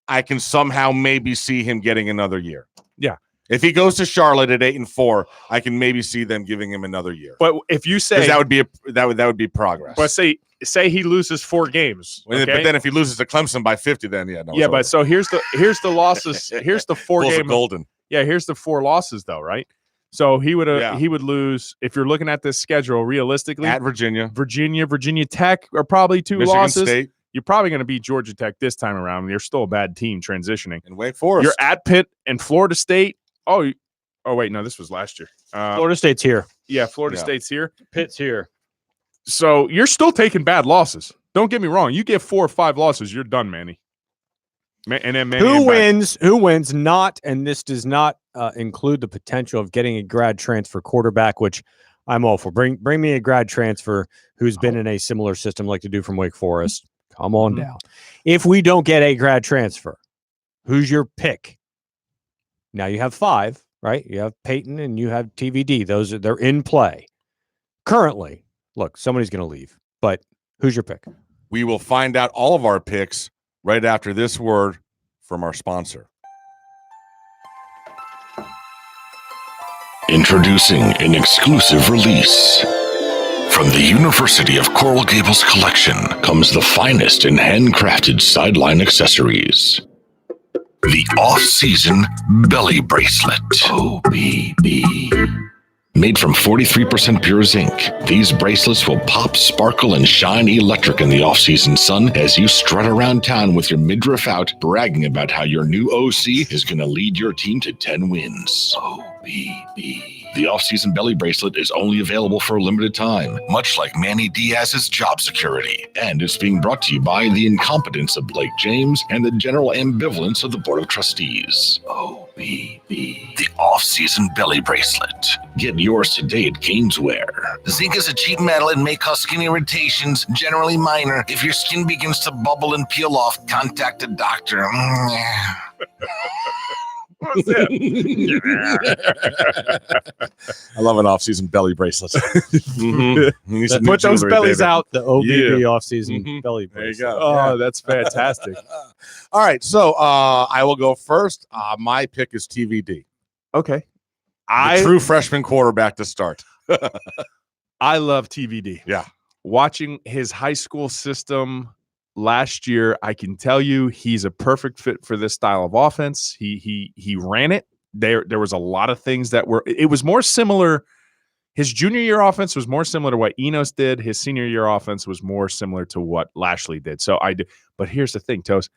I can somehow maybe see him getting another year. Yeah. If he goes to Charlotte at 8-4, I can maybe see them giving him another year. But if you say that would be progress. But say he loses 4 games. Okay? But then if he loses to Clemson by 50, then but so here's the losses. Here's the 4 games. Golden. Yeah, here's the 4 losses though, right? So he would lose if you're looking at this schedule realistically at Virginia, Virginia Tech are probably 2 Michigan losses. State. You're probably going to beat Georgia Tech this time around. You're still a bad team transitioning. And Wake Forest. You're at Pitt and Florida State. Oh wait, no, this was last year. Florida State's here. Yeah, Florida State's here. Pitt's here. So you're still taking bad losses. Don't get me wrong. You get 4 or 5 losses, you're done, Manny. And then Manny Who wins? Not, and this does not include the potential of getting a grad transfer quarterback, which I'm all for. Bring me a grad transfer who's been in a similar system like to do from Wake Forest. Come on down. If we don't get a grad transfer, who's your pick? Now you have 5, right? You have Peyton and you have TVD. They're in play. Currently, look, somebody's going to leave, but who's your pick? We will find out all of our picks right after this word from our sponsor. Introducing an exclusive release. From the University of Coral Gables collection comes the finest in handcrafted sideline accessories. The off-season belly bracelet. OBB. Made from 43% pure zinc, these bracelets will pop, sparkle, and shine electric in the off-season sun as you strut around town with your midriff out, bragging about how your new OC is going to lead your team to 10 wins. OBB. The off-season belly bracelet is only available for a limited time, much like Manny Diaz's job security. And it's being brought to you by the incompetence of Blake James and the general ambivalence of the Board of Trustees. OBB. The off-season belly bracelet. Get yours today at Caneswear. Zinc is a cheap metal and may cause skin irritations, generally minor. If your skin begins to bubble and peel off, contact a doctor. What's that? I love an off-season belly bracelet. Mm-hmm. Put those bellies out. The OBB off-season belly There you bracelet. go. Oh, that's fantastic. All right, so I will go first. My pick is TVD. Okay. The true freshman quarterback to start. I love TVD. Yeah. Watching his high school system last year, I can tell you he's a perfect fit for this style of offense. He ran it. There was a lot of things that were. It was more similar. His junior year offense was more similar to what Enos did. His senior year offense was more similar to what Lashley did. So I do. But here's the thing, Toast.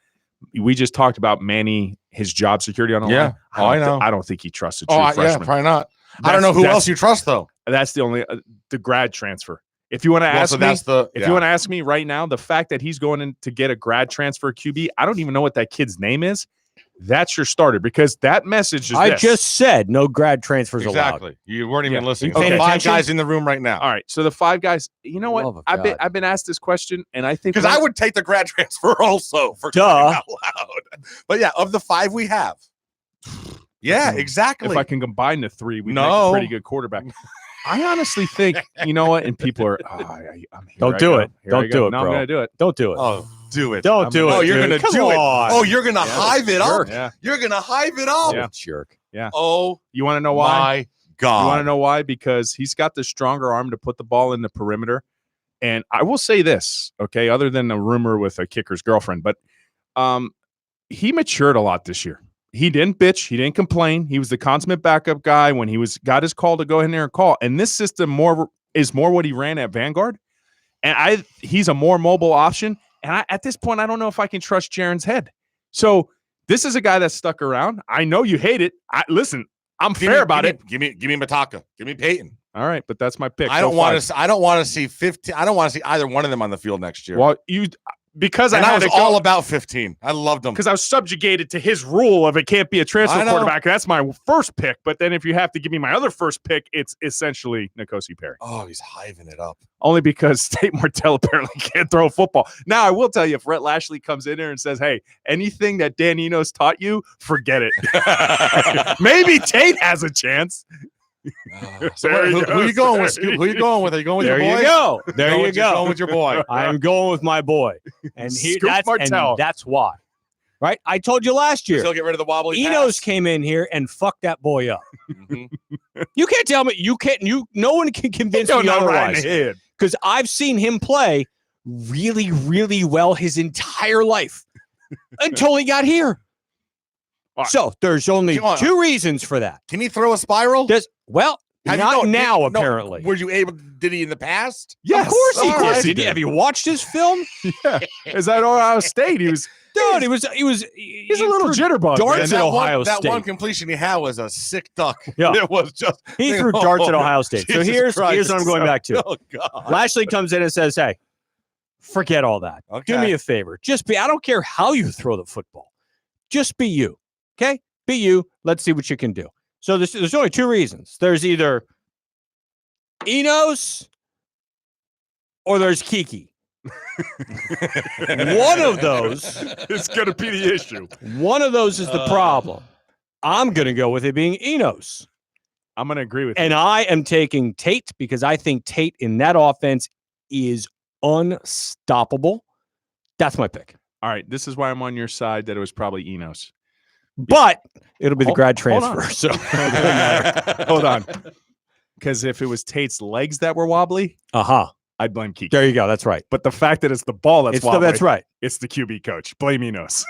We just talked about Manny, his job security on the line. I know. I don't think he trusts a true freshman. Yeah, probably not. I don't know who else you trust though. That's the only the grad transfer. If you want to ask me, if you want to ask me right now, the fact that he's going in to get a grad transfer QB, I don't even know what that kid's name is. That's your starter because that message is. I just said no grad transfers allowed. Exactly. You weren't even listening. Okay. 5 guys in the room right now. All right. So the 5 guys. You know what? I've been asked this question, and I think because I would take the grad transfer also for crying out loud. But yeah, of the 5 we have. Yeah, exactly. If I can combine the 3, we make a pretty good quarterback. I honestly think, you know what? And people are, don't do it. Don't do it, no, bro. I'm going to do it. Don't do it. Oh, do it. Don't do it. Oh, you're going to do it. Oh, you're going to hive it up. Yeah. You're going to hive it up. Yeah. Jerk. Yeah. Oh, you want to know why? My God. You want to know why? Because he's got the stronger arm to put the ball in the perimeter. And I will say this, okay, other than the rumor with a kicker's girlfriend, but he matured a lot this year. He didn't bitch. He didn't complain. He was the consummate backup guy when he got his call to go in there and call. And this system is more what he ran at Vanguard. And he's a more mobile option. And at this point, I don't know if I can trust Jaron's head. So this is a guy that's stuck around. I know you hate it. Listen, I'm fair about it. Give me Mataka. Give me Peyton. All right, but that's my pick. I don't want to see 15. I don't want to see either one of them on the field next year. Well, because I was all about 15. I loved them because I was subjugated to his rule of it can't be a transfer quarterback. That's my first pick. But then if you have to give me my other first pick, it's essentially N'Kosi Perry. Oh, he's hiving it up. Only because Tate Martell apparently can't throw a football. Now, I will tell you, if Rhett Lashley comes in there and says, hey, anything that Dan Enos taught you, forget it. Maybe Tate has a chance. So who are you going with? Who are you going with? Are you going with your boy? There you go. There you go. Going with your boy. I am going with my boy. And that's why. Right? I told you last year. Still get rid of the wobbly Enos pass. came in here and fucked that boy up. You can't tell me no one can convince me otherwise. Because I've seen him play really, really well his entire life until he got here. Right. So there's only 2 reasons for that. Can he throw a spiral? Apparently. Were you able? Did he in the past? Yes, of course he did. Right. Did. Have you watched his film? Yeah. Is that Ohio State? He was. Dude, he's a little jitterbug. Darts at Ohio State. That one completion he had was a sick duck. Yeah. It was just he threw darts at Ohio State. So here's what I'm going back to. Oh God. Lashley comes in and says, "Hey, forget all that. Okay. Do me a favor. Just be. I don't care how you throw the football. Just be you. Okay, be you. Let's see what you can do." So there's only 2 reasons. There's either Enos or there's Kiki. One of those is going to be the issue. One of those is the problem. I'm going to go with it being Enos. I'm going to agree with you. And I am taking Tate because I think Tate in that offense is unstoppable. That's my pick. All right. This is why I'm on your side that it was probably Enos. But it'll be the grad transfer. So hold on. Because if it was Tate's legs that were wobbly, I'd blame Kiki. There you go. That's right. But the fact that it's the ball that's wobbly, that's right. It's the QB coach. Blame Enos.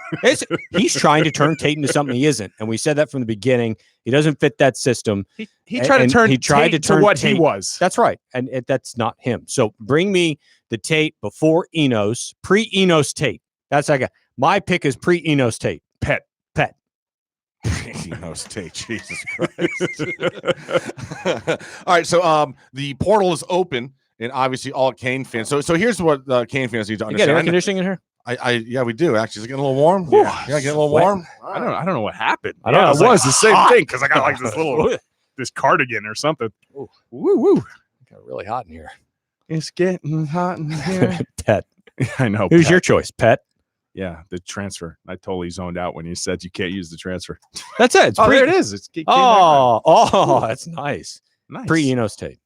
He's trying to turn Tate into something he isn't, and we said that from the beginning. He doesn't fit that system. He tried to turn Tate to what Tate. He was. That's right, and that's not him. So bring me the Tate before Enos, pre-Enos Tate. That's like my pick is pre-Enos Tate. Pet. Enos Tate, Jesus Christ. All right, so the portal is open. And obviously, all Cane fans. So here's what Cane fans need to understand. You got air conditioning in here? Yeah, we do actually. Is it getting a little warm? Yeah, getting a little warm. I don't know what happened. I don't know. It was the same thing because I got like this cardigan or something. Ooh. Woo. Got really hot in here. It's getting hot in here. Pet. I know. Who's your choice? Pet. Yeah, the transfer. I totally zoned out when you said you can't use the transfer. That's it. It's there it is. That's nice. Nice. Pre-Enos Tate.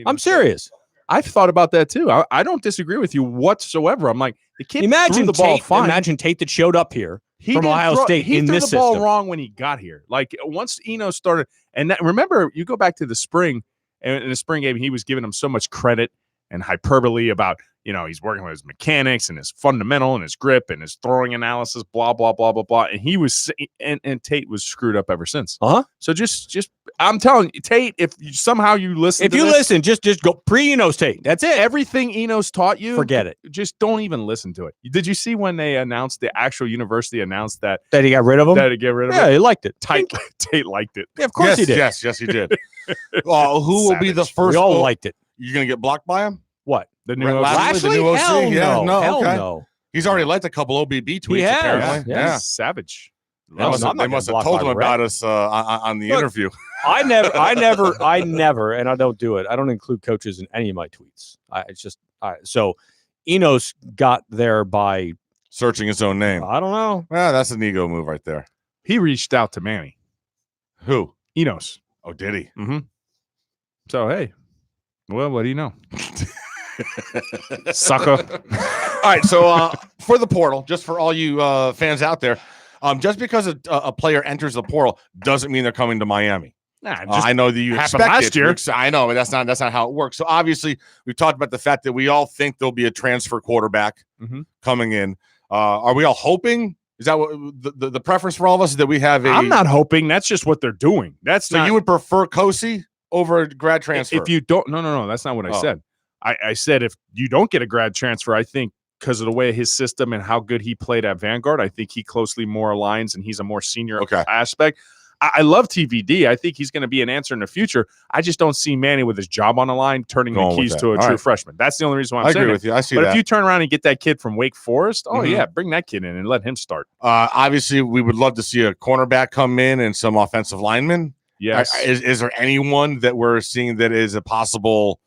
I'm serious. I've thought about that too. I don't disagree with you whatsoever. I'm like, the kid threw the ball fine. Imagine Tate that showed up here from Ohio State he in threw this the ball system. wrong when he got here. Like once Enos started, and remember, you go back to the spring, and in the spring game, he was giving him so much credit and hyperbole about, he's working with his mechanics and his fundamental and his grip and his throwing analysis, blah, blah, blah, blah, blah. And he was, and Tate was screwed up ever since. So just, I'm telling you, Tate, if somehow you listen, just go pre-Enos Tate. That's it. Everything Enos taught you, forget it. Just don't even listen to it. Did you see when they announced, the actual university announced that he got rid of him? That he got rid of him? Yeah, he liked it. Tate liked it. Yeah, of course he did. Yes, he did. Who will be the first? We all liked it. You're going to get blocked by him? What? The new Lashley? The new OC? Hell yeah, no. Hell okay. no. He's already liked a couple OBB tweets, He has. apparently. Yeah. Savage. They must have told him about us on the interview. I never, and I don't do it. I don't include coaches in any of my tweets. So Enos got there by searching his own name. I don't know. Yeah, that's an ego move right there. He reached out to Manny. Who? Enos. Oh, did he? Mm-hmm. So, hey, well, what do you know? Sucker. All right, so for the portal, just for all you fans out there, just because a player enters the portal doesn't mean they're coming to Miami. I know that you expect last year. I know, but that's not how it works. So obviously, we've talked about the fact that we all think there'll be a transfer quarterback coming in. Are we all hoping? Is that what the preference for all of us is that we have a? I'm not hoping. That's just what they're doing. So you would prefer Kosi over a grad transfer? If you don't, no, that's not what I said. I said if you don't get a grad transfer, I think because of the way his system and how good he played at Vanguard, I think he closely more aligns and he's a more senior aspect. I love TVD. I think he's going to be an answer in the future. I just don't see Manny with his job on the line turning the keys to a true freshman. That's the only reason why I'm saying I agree with you. I see that. But if you turn around and get that kid from Wake Forest, bring that kid in and let him start. Obviously, we would love to see a cornerback come in and some offensive linemen. Yes. Is there anyone that we're seeing that is a possible,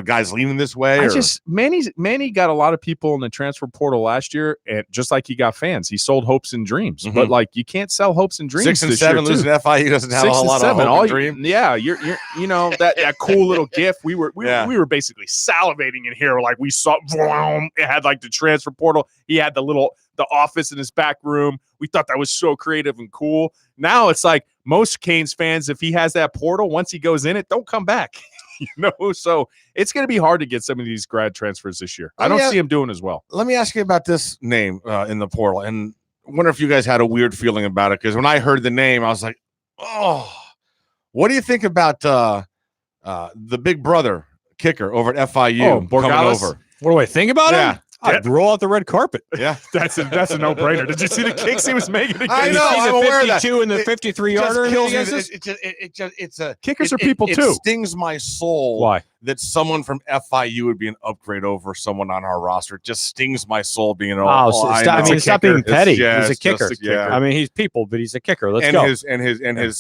guys leaning this way? Manny got a lot of people in the transfer portal last year, and just like he got fans, he sold hopes and dreams. But like you can't sell hopes and dreams. 6 and 7 losing FIU doesn't have a lot of hope and dream. Yeah, you're that cool little gif. We were basically salivating in here. Like we saw, it had like the transfer portal. He had the office in his back room. We thought that was so creative and cool. Now it's like most Canes fans, if he has that portal, once he goes in it, don't come back. So it's going to be hard to get some of these grad transfers this year. I don't see him doing as well. Let me ask you about this name in the portal, and I wonder if you guys had a weird feeling about it, because when I heard the name, I was like, oh, what do you think about the big brother kicker over at FIU coming over? What do I think about him? I'd roll out the red carpet. Yeah, that's a no-brainer. Did you see the kicks he was making? I know. I'm aware of that. 52 and the 53-yarder. Kickers are people too. It stings my soul. Why? That someone from FIU would be an upgrade over someone on our roster. It just stings my soul being stop being petty. He's a kicker. Yeah. I mean, he's people, but he's a kicker. Let's go. His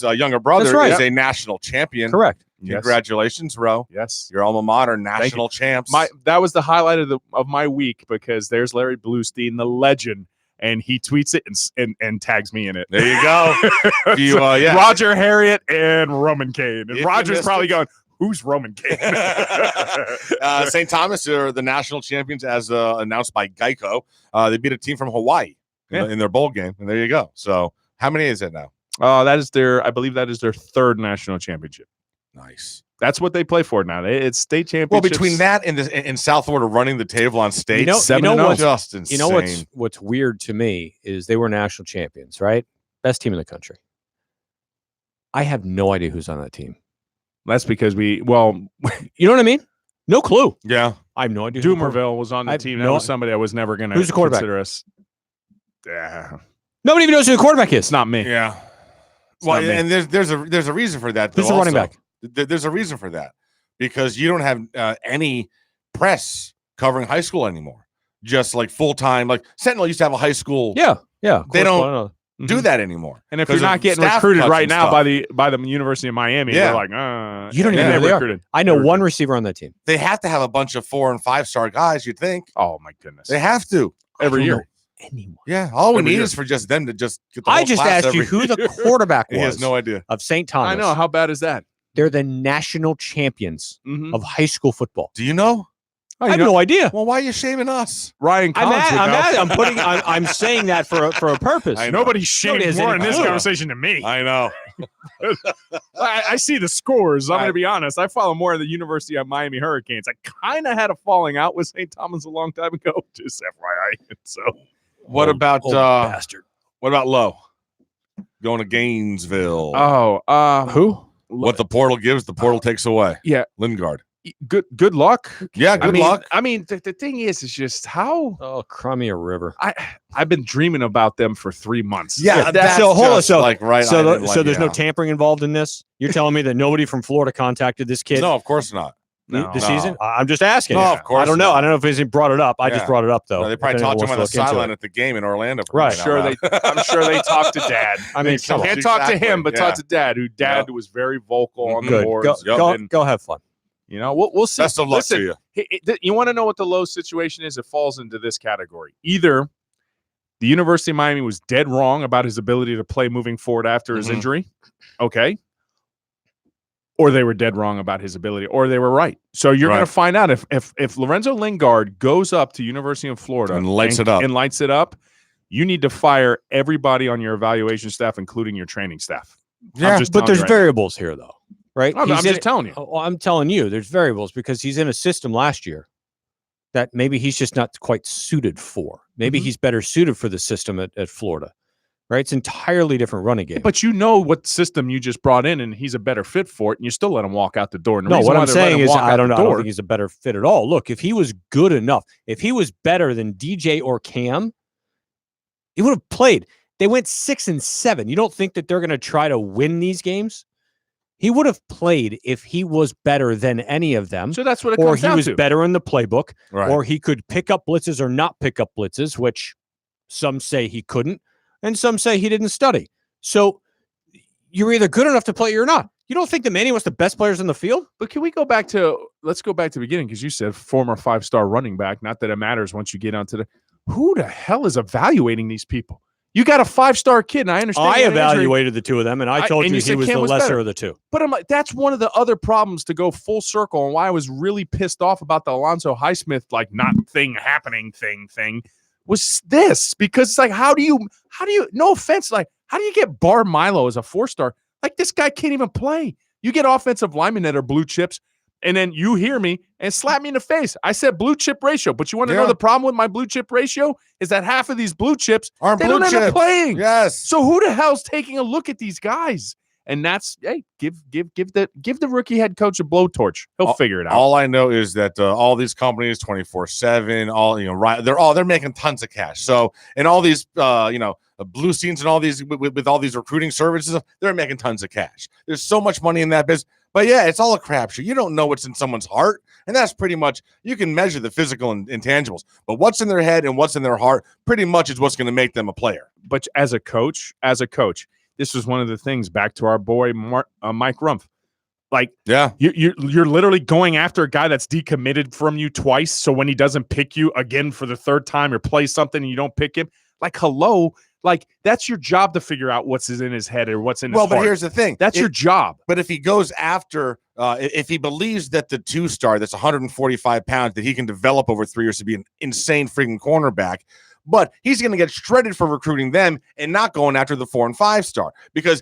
younger brother is a national champion. Correct. Congratulations, Ro. Yes. Your alma mater, national champs. That was the highlight of my week, because there's Larry Bluestein, the legend, and he tweets it and tags me in it. There you go. Roger Harriet and Roman Kane. And Roger's probably going, who's Roman Kane? St. Thomas are the national champions as announced by Geico. They beat a team from Hawaii in their bowl game. And there you go. So how many is it now? I believe that is their third national championship. Nice. That's what they play for now. It's state championships. Well, between that and South Florida running the table on state, just insane. You know what's weird to me is they were national champions, right? Best team in the country. I have no idea who's on that team. That's because you know what I mean? No clue. Yeah. I have no idea. Doomerville was on the team. That was somebody I was never going to Who's the quarterback? Consider us. Yeah. Nobody even knows who the quarterback is. It's not me. Yeah. Well, and there's a reason for that. Who's the running back? There's a reason for that because you don't have any press covering high school anymore. Just like full time, like Sentinel used to have a high school. Yeah. They don't do that anymore. And if you're not getting recruited right now by the University of Miami, they're like, you don't even know they are. I know one receiver on that team. They have to have a bunch of 4- and 5-star guys. You'd think. Oh my goodness, they have to every year. Anyone. Yeah, all we need is for just them to just get the whole I just class asked you who the quarterback was. He has no idea. Of St. Thomas. I know. How bad is that? They're the national champions of high school football. Do you know? I have no idea. Well, why are you shaming us? Ryan Collins. I'm saying that for a purpose. Nobody's shaming more in this conversation than me. I know. I see the scores. I'm going to be honest. I follow more of the University of Miami Hurricanes. I kind of had a falling out with St. Thomas a long time ago. Just FYI. So, what about bastard? What about Lowe going to Gainesville? Who? What the portal gives, the portal takes away. Yeah, Lingard. Good luck. Yeah, good luck. I mean, the thing is just how. Oh, Crimea River. I've been dreaming about them for 3 months. Yeah, that's so hold on. So like right. So there's no tampering involved in this. You're telling me that nobody from Florida contacted this kid? No, of course not. This season? I'm just asking. No, of course. I don't know. I don't know if he's brought it up. I just brought it up though. No, they probably talked to him on the sideline at the game in Orlando. Right. I'm sure they talked to Dad. I mean, can't talk to him, but talk to Dad. Who Dad was very vocal on the boards. Go have fun. You know, we'll see. Best of luck to you. You want to know what the Lowe situation is? It falls into this category. Either the University of Miami was dead wrong about his ability to play moving forward after his injury. Okay. Or they were dead wrong about his ability, or they were right. So you're going to find out if Lorenzo Lingard goes up to University of Florida and lights it up, you need to fire everybody on your evaluation staff, including your training staff. Yeah, but there's variables here, though, right? I'm just telling you. I'm telling you, there's variables because he's in a system last year that maybe he's just not quite suited for. Maybe he's better suited for the system at Florida. Right, it's entirely different running game. But you know what system you just brought in, and he's a better fit for it, and you still let him walk out the door. And no, what I'm saying is I don't think he's a better fit at all. Look, if he was good enough, if he was better than DJ or Cam, he would have played. They went 6-7. You don't think that they're going to try to win these games? He would have played if he was better than any of them. So that's what it comes down to. Or he was better in the playbook, or he could pick up blitzes or not pick up blitzes, which some say he couldn't. And some say he didn't study. So you're either good enough to play or you're not. You don't think that Manny was the best players in the field? But can we go back let's go back to the beginning because you said former 5-star running back. Not that it matters once you get onto who the hell is evaluating these people? You got a 5-star kid, and I understand. I evaluated the two of them, and I told you he was the lesser of the two. But I'm like, that's one of the other problems to go full circle and why I was really pissed off about the Alonzo Highsmith, like not thing happening thing. Was this because it's like how do you no offense, like how do you get Bar Milo as a 4-star? Like this guy can't even play. You get offensive linemen that are blue chips, and then you hear me and slap me in the face. I said blue chip ratio, but you want to know the problem with my blue chip ratio is that half of these blue chips aren't they blue don't end up playing. Yes. So who the hell's taking a look at these guys? And that's give the rookie head coach a blowtorch. He'll figure it out. All I know is that all these companies 24/7, they're making tons of cash. So and all these blue scenes and all these with all these recruiting services, they're making tons of cash. There's so much money in that business. But yeah, it's all a crapshoot. You don't know what's in someone's heart, and that's pretty much you can measure the physical and intangibles. But what's in their head and what's in their heart, pretty much is what's going to make them a player. But as a coach. This was one of the things back to our boy Mike Rumpf. Like, you're literally going after a guy that's decommitted from you twice. So when he doesn't pick you again for the third time or play something and you don't pick him, like, hello, like that's your job to figure out what's in his head or what's in his heart. Well, but here's the thing. That's your job. But if he goes after, if he believes that the 2-star that's 145 pounds that he can develop over 3 years to be an insane freaking cornerback, but he's going to get shredded for recruiting them and not going after the 4- and 5-star because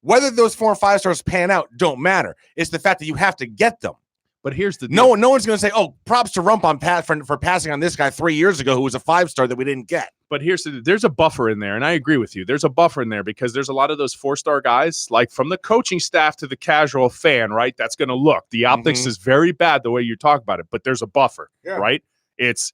Whether those 4 and 5 stars pan out don't matter. It's the fact that you have to get them. But here's the deal. No one's going to say, "Oh, props to Rump on Pat for passing on this guy 3 years ago who was a 5-star that we didn't get." But there's a buffer in there, and I agree with you. There's a buffer in there because there's a lot of those 4-star guys, like from the coaching staff to the casual fan, right? That's going to look. The optics is very bad the way you talk about it, but there's a buffer, right? It's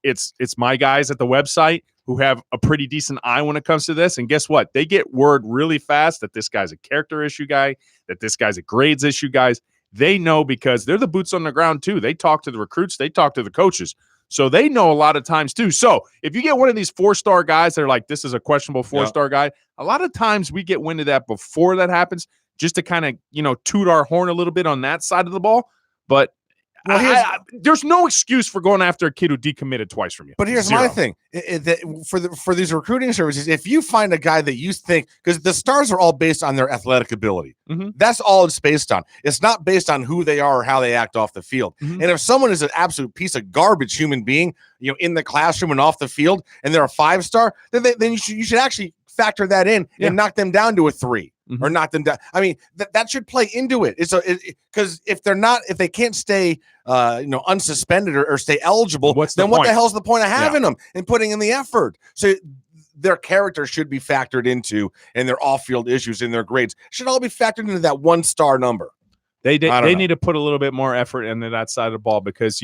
my guys at the website who have a pretty decent eye when it comes to this, and guess what? They get word really fast that this guy's a character issue guy, that this guy's a grades issue guys. They know because they're the boots on the ground too. They talk to the recruits. They talk to the coaches. So they know a lot of times too. So if you get one of these 4-star guys that are like, this is a questionable 4-star guy, a lot of times we get wind of that before that happens just to kind of, toot our horn a little bit on that side of the ball. But there's no excuse for going after a kid who decommitted twice from you. But here's my thing: for these recruiting services, if you find a guy that you think, because the stars are all based on their athletic ability, that's all it's based on. It's not based on who they are or how they act off the field. And if someone is an absolute piece of garbage human being, in the classroom and off the field, and they're a 5-star, then you should actually factor that in and knock them down to a 3. Or knock them down. I mean, that should play into it. It's because if they can't stay, unsuspended or stay eligible, what the hell's the point of having them and putting in the effort? So their character should be factored into, and their off-field issues in their grades should all be factored into that 1-star number. They need to put a little bit more effort into that side of the ball because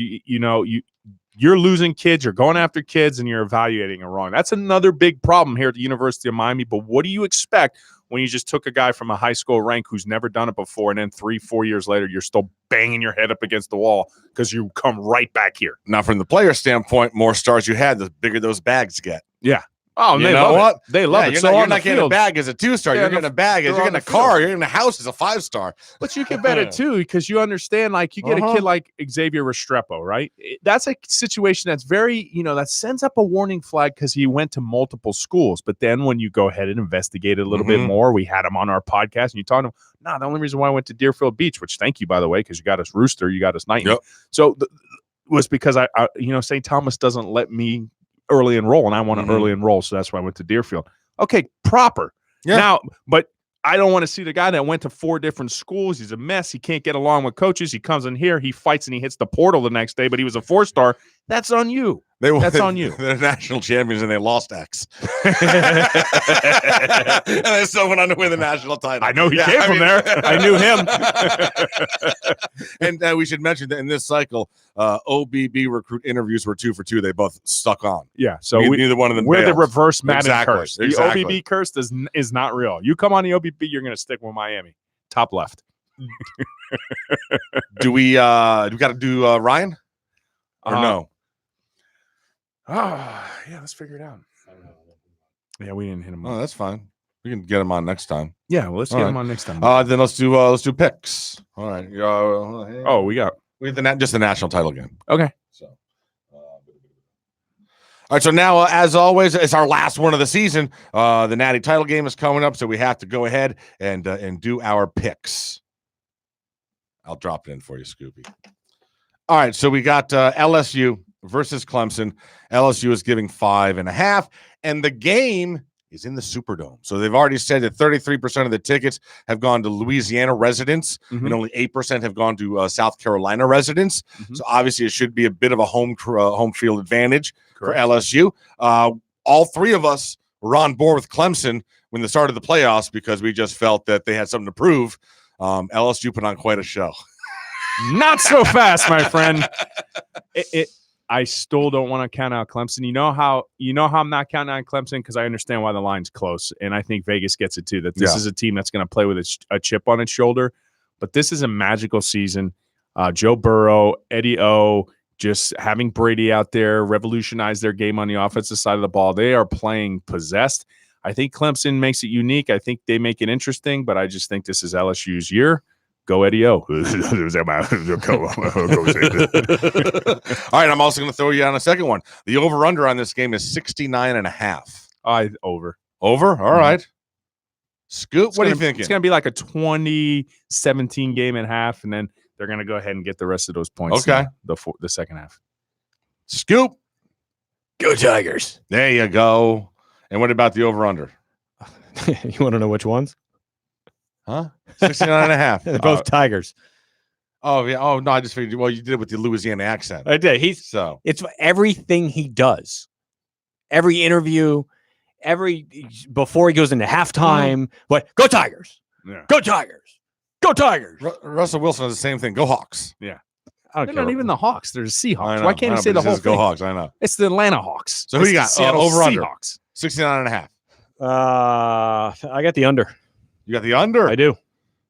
you're losing kids, you're going after kids, and you're evaluating it wrong. That's another big problem here at the University of Miami. But what do you expect when you just took a guy from a high school rank who's never done it before, and then 3-4 years later, you're still banging your head up against the wall because you come right back here? Now, from the player standpoint, more stars you had, the bigger those bags get. Yeah. Oh, and they love it. They love it. You're not getting a bag as a 2-star. You're getting a bag as you're getting a car. You're getting a house as a 5-star. But you can bet it too because you understand. Like you get a kid like Xavier Restrepo, right? That's a situation that's very, that sends up a warning flag because he went to multiple schools. But then when you go ahead and investigate it a little bit more, we had him on our podcast, and you told him, "No, the only reason why I went to Deerfield Beach, which thank you by the way, because you got us Rooster, you got us Knighton, so was because I St. Thomas doesn't let me early enroll, and I want to early enroll, so that's why I went to Deerfield." Okay, proper. Now, but I don't want to see the guy that went to 4 different schools. He's a mess. He can't get along with coaches. He comes in here, he fights, and he hits the portal the next day, but he was a 4-star. That's on you. That's on you. They're national champions, and they lost X. And they still went on to win the national title. I know he came from there. I knew him. And we should mention that in this cycle, OBB recruit interviews were 2 for 2. They both stuck on. Yeah, so neither one of them. We're failed. the reverse Madden curse. The Exactly. OBB curse is not real. You come on the OBB, you're going to stick with Miami. Top left. Do we got to do Ryan or no? Yeah, let's figure it out. Yeah, we didn't hit him. Oh, that's fine. We can get him on next time. Yeah, well, let's get him on next time. Then let's do picks. All right. We have just the national title game. Okay. So, all right. So now, as always, it's our last one of the season. The Natty title game is coming up, so we have to go ahead and do our picks. I'll drop it in for you, Scoopy. All right. So we got LSU versus Clemson. LSU is giving 5.5, and the game is in the Superdome. So they've already said that 33% of the tickets have gone to Louisiana residents, and only 8% have gone to South Carolina residents. So obviously, it should be a bit of a home field advantage for LSU. All 3 of us were on board with Clemson when they started the playoffs because we just felt that they had something to prove. LSU put on quite a show. Not so fast, my friend. I still don't want to count out Clemson. You know how I'm not counting out Clemson because I understand why the line's close, and I think Vegas gets it too. That this is a team that's going to play with a chip on its shoulder. But this is a magical season. Joe Burrow, Eddie O, just having Brady out there revolutionize their game on the offensive side of the ball. They are playing possessed. I think Clemson makes it unique. I think they make it interesting, but I just think this is LSU's year. Go Eddie O. All right, I'm also going to throw you on a second one. The over-under on this game is 69.5. Over. Over? All right. Scoop, what are you thinking? It's going to be like a 20-17 game and a half, and then they're going to go ahead and get the rest of those points. Okay. The second half. Scoop. Go Tigers. There you go. And what about the over-under? You want to know which ones? Huh? 69.5. They're both Tigers. Oh yeah. Oh no, I just figured. Well, you did it with the Louisiana accent. I did. It's everything he does. Every interview, before he goes into halftime. What? Go Tigers! Yeah. Go Tigers! Go Tigers! Russell Wilson does the same thing. Go Hawks. Yeah. They're not even the Hawks. They're the Seahawks. Know, Why can't he say the whole thing? Go Hawks. I know. It's the Atlanta Hawks. So who you got? Seattle Over Seahawks. 69.5. I got the under. You got the under? I do.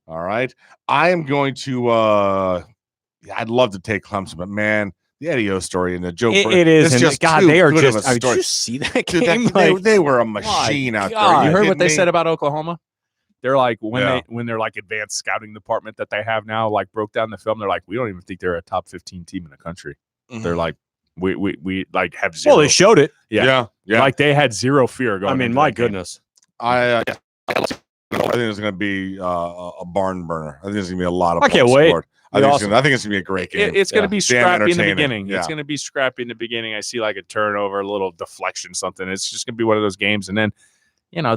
All right. I am going to I'd love to take Clemson, but man, the Eddie O story and the Joe it is. It's just God, too they are good just. of a story. Did you see that Dude, game? they were a machine out God. there. You heard what they me? said about Oklahoma? They're like Yeah. when they're like advanced scouting department that they have now, like broke down the film. They're like, we don't even think they're a top 15 team in the country. Mhm. They're like, we like have zero. Well, they showed it. Yeah. Like they had zero fear going. I mean, into my that game. goodness. I think it's going to be a barn burner. I think there's going to be a lot of. I can't points wait. scored. I think it's going to be a great game. It's going to be Damn scrappy in the entertaining. beginning. Yeah. It's going to be scrappy in the beginning. I see like a turnover, a little deflection, something. It's just going to be one of those games. And then,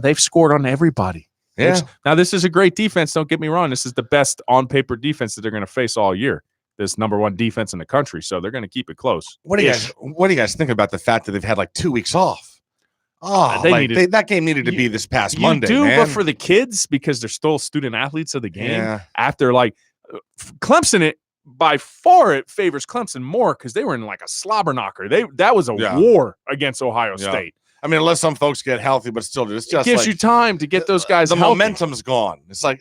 they've scored on everybody. Yeah. Now, this is a great defense. Don't get me wrong. This is the best on paper defense that they're going to face all year. This number one defense in the country. So they're going to keep it close. What do you guys think about the fact that they've had like 2 weeks off? Oh, that game needed to be this past Monday. Man. But for the kids, because they're still student athletes of the game. Yeah. After Clemson, it by far it favors Clemson more because they were in like a slobber knocker. That was a war against Ohio State. I mean, unless some folks get healthy, but still, it's just gives you time to get those guys. The healthy. momentum's gone. It's like,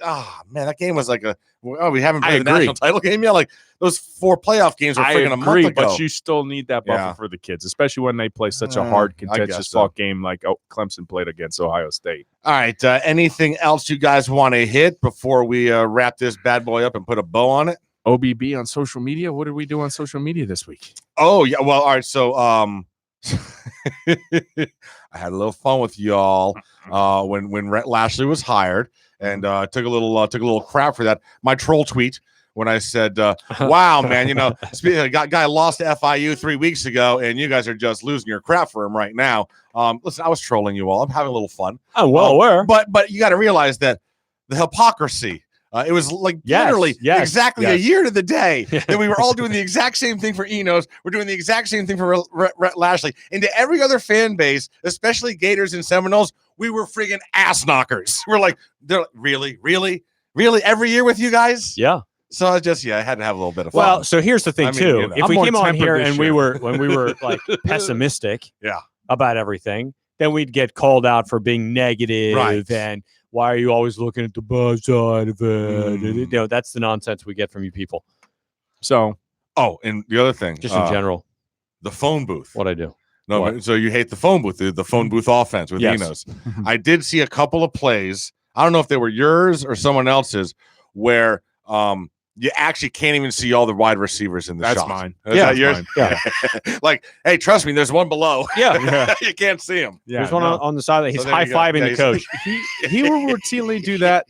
man, that game was like we haven't I played the agree. national title game yet. Like those 4 playoff games were I freaking a agree, month ago. but you still need that buffer for the kids, especially when they play such a hard, contentious fought game like Clemson played against Ohio State. All right. Anything else you guys want to hit before we wrap this bad boy up and put a bow on it? OBB on social media. What did we do on social media this week? Oh yeah. Well, all right. So I had a little fun with y'all when Rhett Lashley was hired, and took a little crap for that. My troll tweet when I said, "Wow, man, guy lost to FIU 3 weeks ago, and you guys are just losing your crap for him right now." Listen, I was trolling you all. I'm having a little fun. I'm well aware, but you got to realize that the hypocrisy. It was like literally exactly a year to the day that we were all doing the exact same thing for Enos. We're doing the exact same thing for Rhett Lashley. And to every other fan base, especially Gators and Seminoles, we were friggin' ass knockers. We're like, really every year with you guys? Yeah. So I had to have a little bit of fun. Well, so here's the thing too. If we came on here and when we were like pessimistic about everything, then we'd get called out for being negative and why are you always looking at the bad side of it? That's the nonsense we get from you people. So, and the other thing, just in general, the phone booth. What I do? No, what? So you hate the phone booth, the phone booth offense with Enos. I did see a couple of plays. I don't know if they were yours or someone else's, where you actually can't even see all the wide receivers in the shot. That's mine. Is that yours? Mine. Yeah. Like, hey, trust me, there's one below. Yeah. You can't see him. Yeah, there's one on the side. He's high-fiving the coach. He will routinely do that.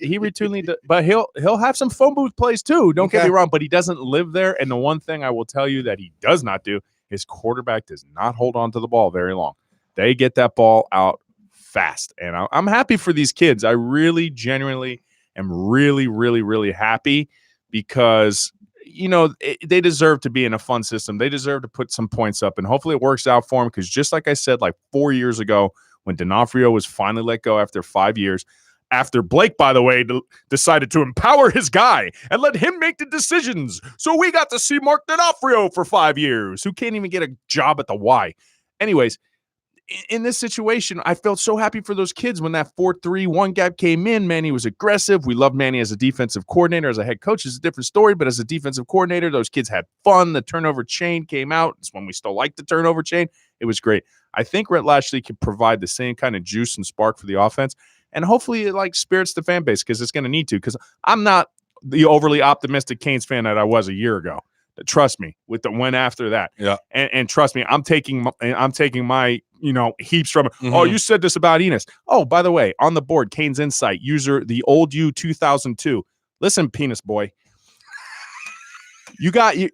But he'll have some phone booth plays too. Don't get me wrong, but he doesn't live there. And the one thing I will tell you that he does not do, his quarterback does not hold on to the ball very long. They get that ball out fast. And I'm happy for these kids. I really, genuinely am really, really, really happy because, they deserve to be in a fun system. They deserve to put some points up, and hopefully it works out for them because just like I said, like 4 years ago when D'Onofrio was finally let go after 5 years, after Blake, by the way, decided to empower his guy and let him make the decisions. So we got to see Mark D'Onofrio for 5 years, who can't even get a job at the Y. Anyways, in this situation, I felt so happy for those kids when that 4-3-1 gap came in. Manny was aggressive. We love Manny as a defensive coordinator. As a head coach, it's a different story, but as a defensive coordinator, those kids had fun. The turnover chain came out. It's when we still like the turnover chain. It was great. I think Rhett Lashley can provide the same kind of juice and spark for the offense, and hopefully it spirits the fan base because it's going to need to, because I'm not the overly optimistic Canes fan that I was a year ago. Trust me, with the win after that. Yeah. And trust me, I'm taking my heaps from Oh, you said this about Enos. Oh, by the way, on the board, Canes Insight, user the old you 2002. Listen, penis boy. you got you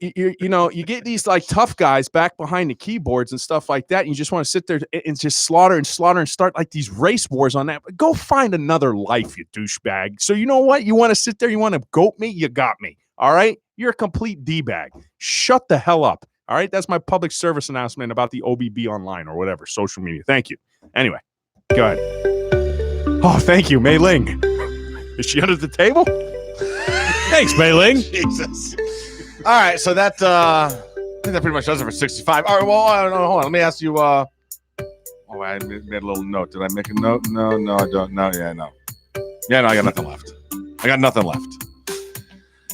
get these like tough guys back behind the keyboards and stuff like that. And you just want to sit there and just slaughter and start like these race wars on that. But go find another life, you douchebag. So you know what? You want to sit there? You want to goat me? You got me. All right. You're a complete D-bag. Shut the hell up. All right. That's my public service announcement about the OBB online or whatever social media. Thank you. Anyway, go ahead. Oh, thank you, Mei Ling. Is she under the table? Thanks, Mei Ling. Jesus. All right, so that I think that pretty much does it for 65. All right, well, I don't know. Hold on. Let me ask you. I made a little note. Did I make a note? No, I don't. No, yeah, no. Yeah, no, I got nothing left.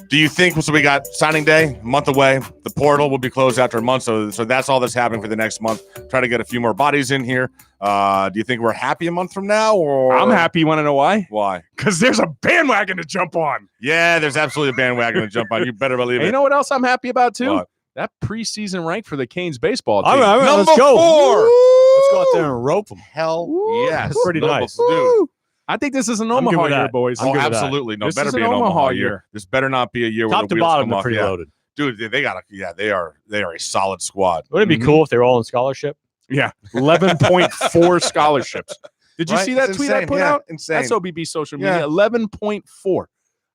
Do you think, so we got signing day, a month away. The portal will be closed after a month, so that's all that's happening for the next month. Try to get a few more bodies in here. Do you think we're happy a month from now? Or I'm happy. You want to know why? Why? Because there's a bandwagon to jump on. Yeah, there's absolutely a bandwagon to jump on. You better believe it. You know what else I'm happy about, too? What? That preseason rank for the Canes baseball team. All right, Number let's go. 4. Let's go out there and rope them. Hell yes. That's pretty nice. Dude. I think this is an I'm good Omaha with year, that. boys. I'm Oh, good with that. absolutely. No, This better is be an an Omaha Omaha year. year. This better not be a year where Top the to wheels bottom, come they're off. pretty Yeah. loaded. Dude, they are a solid squad. Wouldn't it be cool if they were all in scholarship? Yeah, 11.4 scholarships. Did you Right? see that It's tweet I insane. put Yeah, out? insane. That's OBB social media. Yeah. 11.4.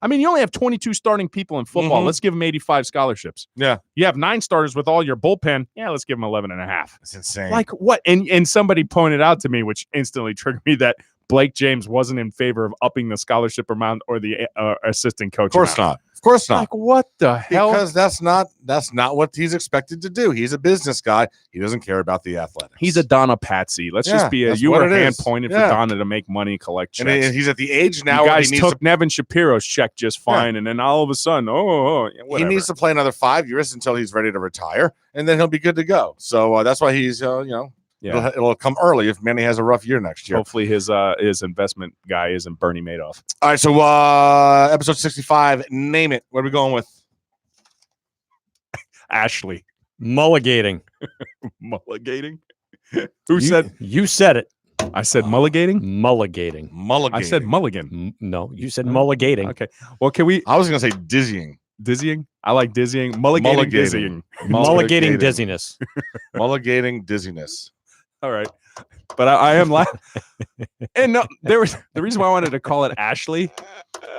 I mean, you only have 22 starting people in football. Mhm. Let's give them 85 scholarships. Yeah. You have 9 starters with all your bullpen. Yeah, let's give them 11.5. It's insane. Like what? And somebody pointed out to me, which instantly triggered me, that Blake James wasn't in favor of upping the scholarship amount or the assistant coach. Of course not. Of course not. Like what the hell? Because that's not what he's expected to do. He's a business guy. He doesn't care about the athletics. He's a Donna Patsy. Let's Yeah, just be that's you what were it hand is. pointed Yeah. for Donna to make money, collect and checks. he's at the age now You where guys he needs took Nevin Shapiro's check just fine, and then all of a sudden, he whatever. needs to play another 5 years until he's ready to retire, and then he'll be good to go. So that's why he's yeah. it'll come early if Manny has a rough year next year. Hopefully his investment guy isn't Bernie Madoff. All right, so episode 65, name it. What are we going with? Ashley. Mulligating. Mulligating? Who said? You said it. I said mulligating? Mulligating. Mulligan. I said mulligan. No, you said mulligating. Okay. Well, can we I was going to say dizzying. dizzying? I like dizzying. Mulligating, dizzying. Mulligating dizziness. Mulligating dizziness. All right. But I am laughing. And no, there was the reason why I wanted to call it Ashley,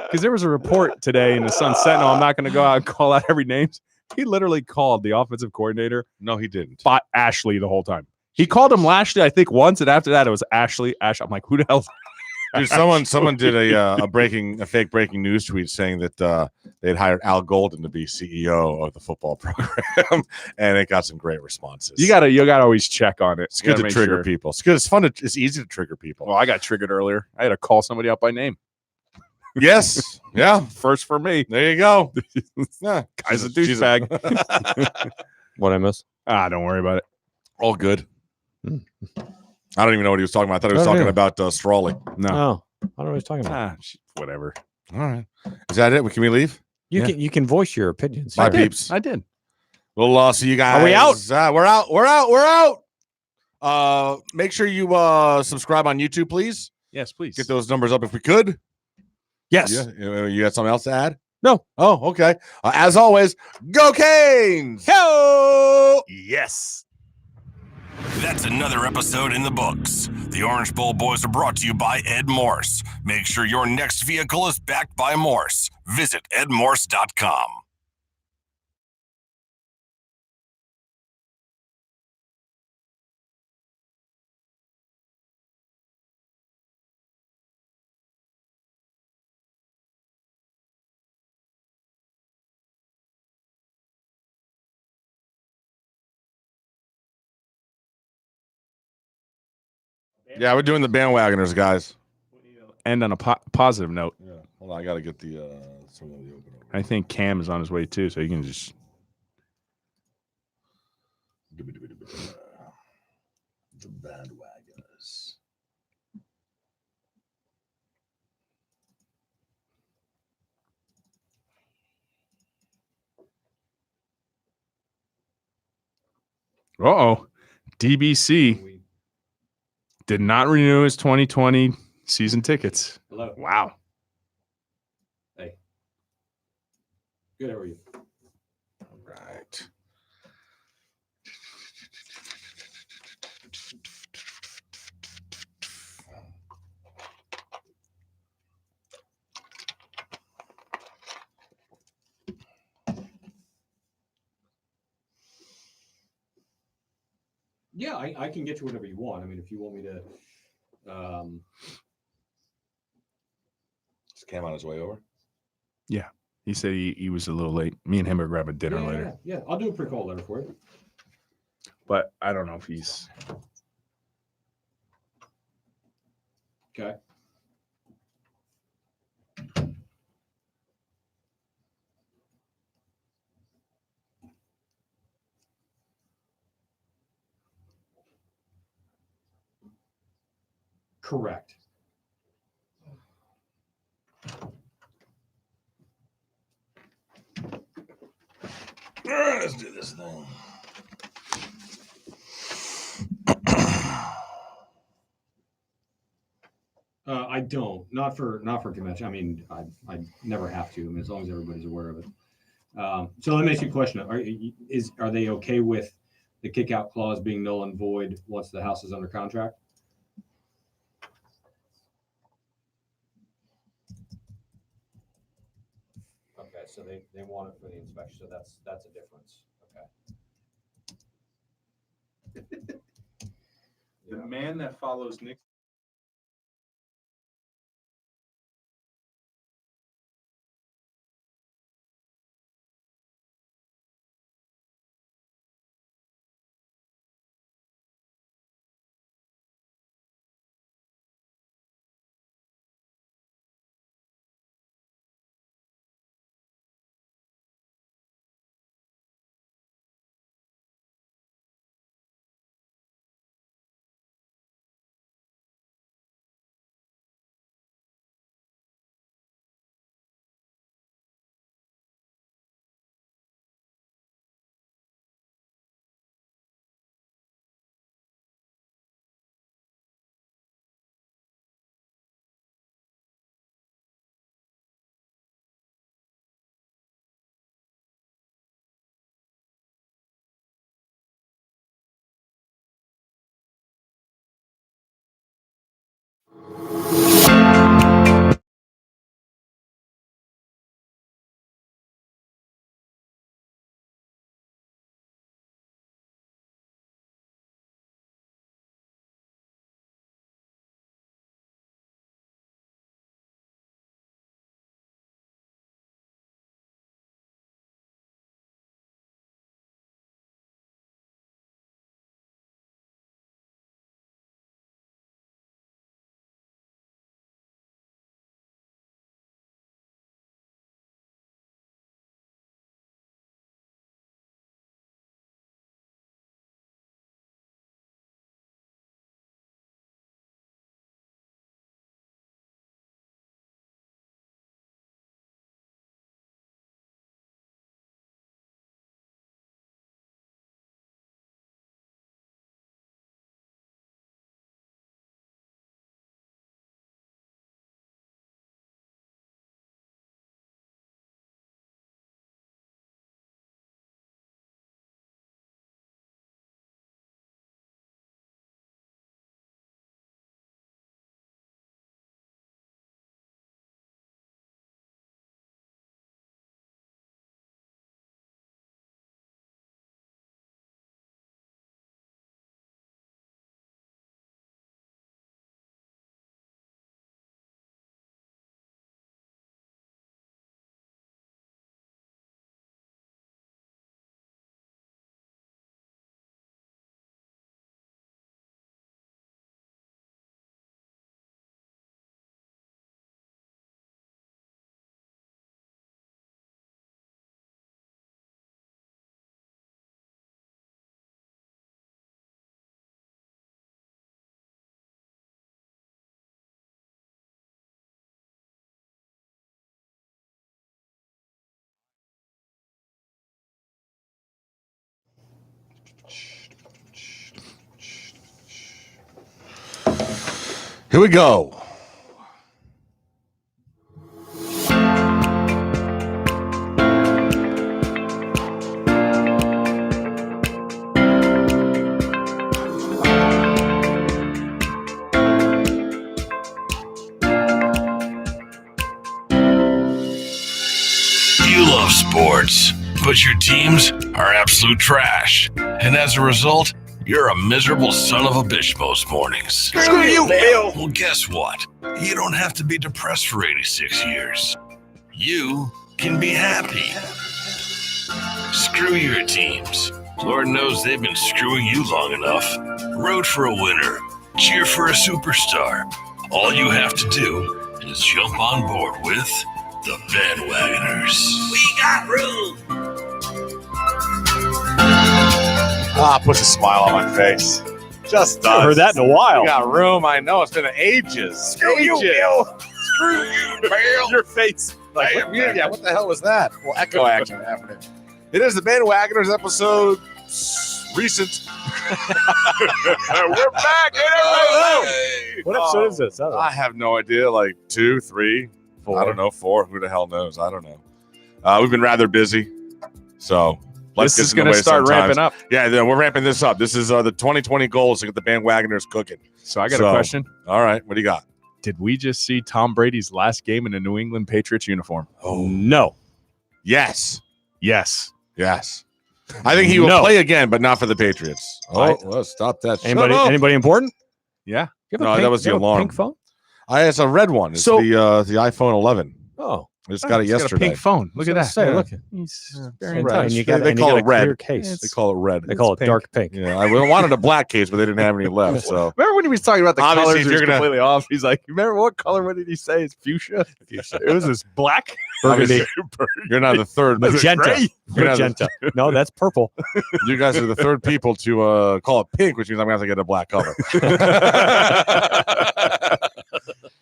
because there was a report today in the Sun Sentinel. I'm not going to go out and call out every name. He literally called the offensive coordinator No, he didn't. Ashley the whole time. He called him Lashley, I think, once, and after that it was Ashley. I'm like, who the hell? Dude, someone did a fake breaking news tweet saying that they'd hired Al Golden to be CEO of the football program, and it got some great responses. You gotta always check on it. It's good to make trigger sure. people. It's good. It's fun. It's easy to trigger people. Well, I got triggered earlier. I had to call somebody out by name. Yes. Yeah. First for me. There you go. Yeah. Guy's a She's douchebag. What I miss? Don't worry about it. All good. I don't even know what he was talking about. I thought he was talking about Strawley. No. Oh, I don't know what he's talking about. Whatever. All right. Is that it? Can we leave? You can voice your opinions. Bye, I did. peeps. I did. We'll see you guys. Are we out? We're out. We're out. Make sure you subscribe on YouTube, please. Yes, please. Get those numbers up if we could. Yes. Yeah. You got something else to add? No. Oh, okay. As always, go Canes! Hello. Yes. That's another episode in the books. The Orange Bowl Boys are brought to you by Ed Morse. Make sure your next vehicle is backed by Morse. Visit edmorse.com. Yeah, we're doing the bandwagoners, guys. And on a positive note, Yeah. Hold on, I got to get the some of the open over. I think Cam is on his way too, so you can just. The bandwagoners. DBC did not renew his 2020 season tickets. Hello. Wow. Hey. Good. How are you? right. Yeah, I can get you whatever you want. I mean, if you want me to. Is Cam on his way over? Yeah. He said he was a little late. Me and him are grabbing dinner later. Yeah, I'll do a pre-call letter for you. But I don't know if he's. Okay. Correct. All right, let's do this thing. I don't. Not for convention. I mean, I never have to. I mean, as long as everybody's aware of it. So let me ask you a question: Are they okay with the kick-out clause being null and void once the house is under contract? Okay, so they want it for the inspection. So that's a difference. Okay. The man that follows Nick. Here we go. You love sports, but your teams are absolute trash. And as a result, you're a miserable son of a bitch most mornings. Screw you, Bill. Well, guess what? You don't have to be depressed for 86 years. You can be happy. Screw your teams. Lord knows they've been screwing you long enough. Root for a winner. Cheer for a superstar. All you have to do is jump on board with the Bandwagoners. We got room. Puts a smile on my face. Just does. I heard that in a while. We got room. I know. It's been ages. Screw you, Bill. Screw you, Bill. Your face. Like, yeah, what the hell was that? Well, echo action happening. It is the Bandwagoners episode recent. We're back. What episode is this? I have no idea. Like 2, 3, 4. I don't know. 4. Who the hell knows? I don't know. We've been rather busy. So this is going to start ramping up. Yeah, we're ramping this up. This is the 2020 goals to get the Bandwagoners cooking. So I got a question. All right. What do you got? Did we just see Tom Brady's last game in a New England Patriots uniform? Oh, no. Yes. Yes. I think he will play again, but not for the Patriots. Well, stop that. Anybody important? Yeah. No, that was the alarm. Pink phone? It's a red one. It's the iPhone 11. Oh. I just got it yesterday. Got a pink phone. Look at that. Say, look. He's very red. nice. They call it red. Case. They call it red. They call it dark pink. Yeah, I wanted a black case, but they didn't have any left. So remember when he was talking about the obviously, colors? He was completely off. He's like, remember what color? What did he say? It's fuchsia. It was this black. Burgundy. You're not the third. Magenta. Magenta. No, that's purple. You guys are the third people to call it pink, which means I'm going to have to get a black cover.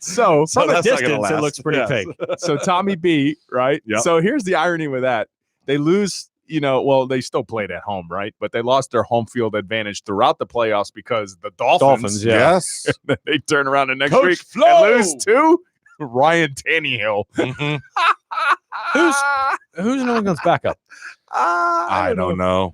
So from a distance, it looks pretty pink. So Tommy B, right? Yep. So here's the irony with that. They lose, they still played at home, right? But they lost their home field advantage throughout the playoffs because the Dolphins yes. They turn around the next Coach week Flo! and lose to Ryan Tannehill. Mm-hmm. Who's New England's backup? I don't know.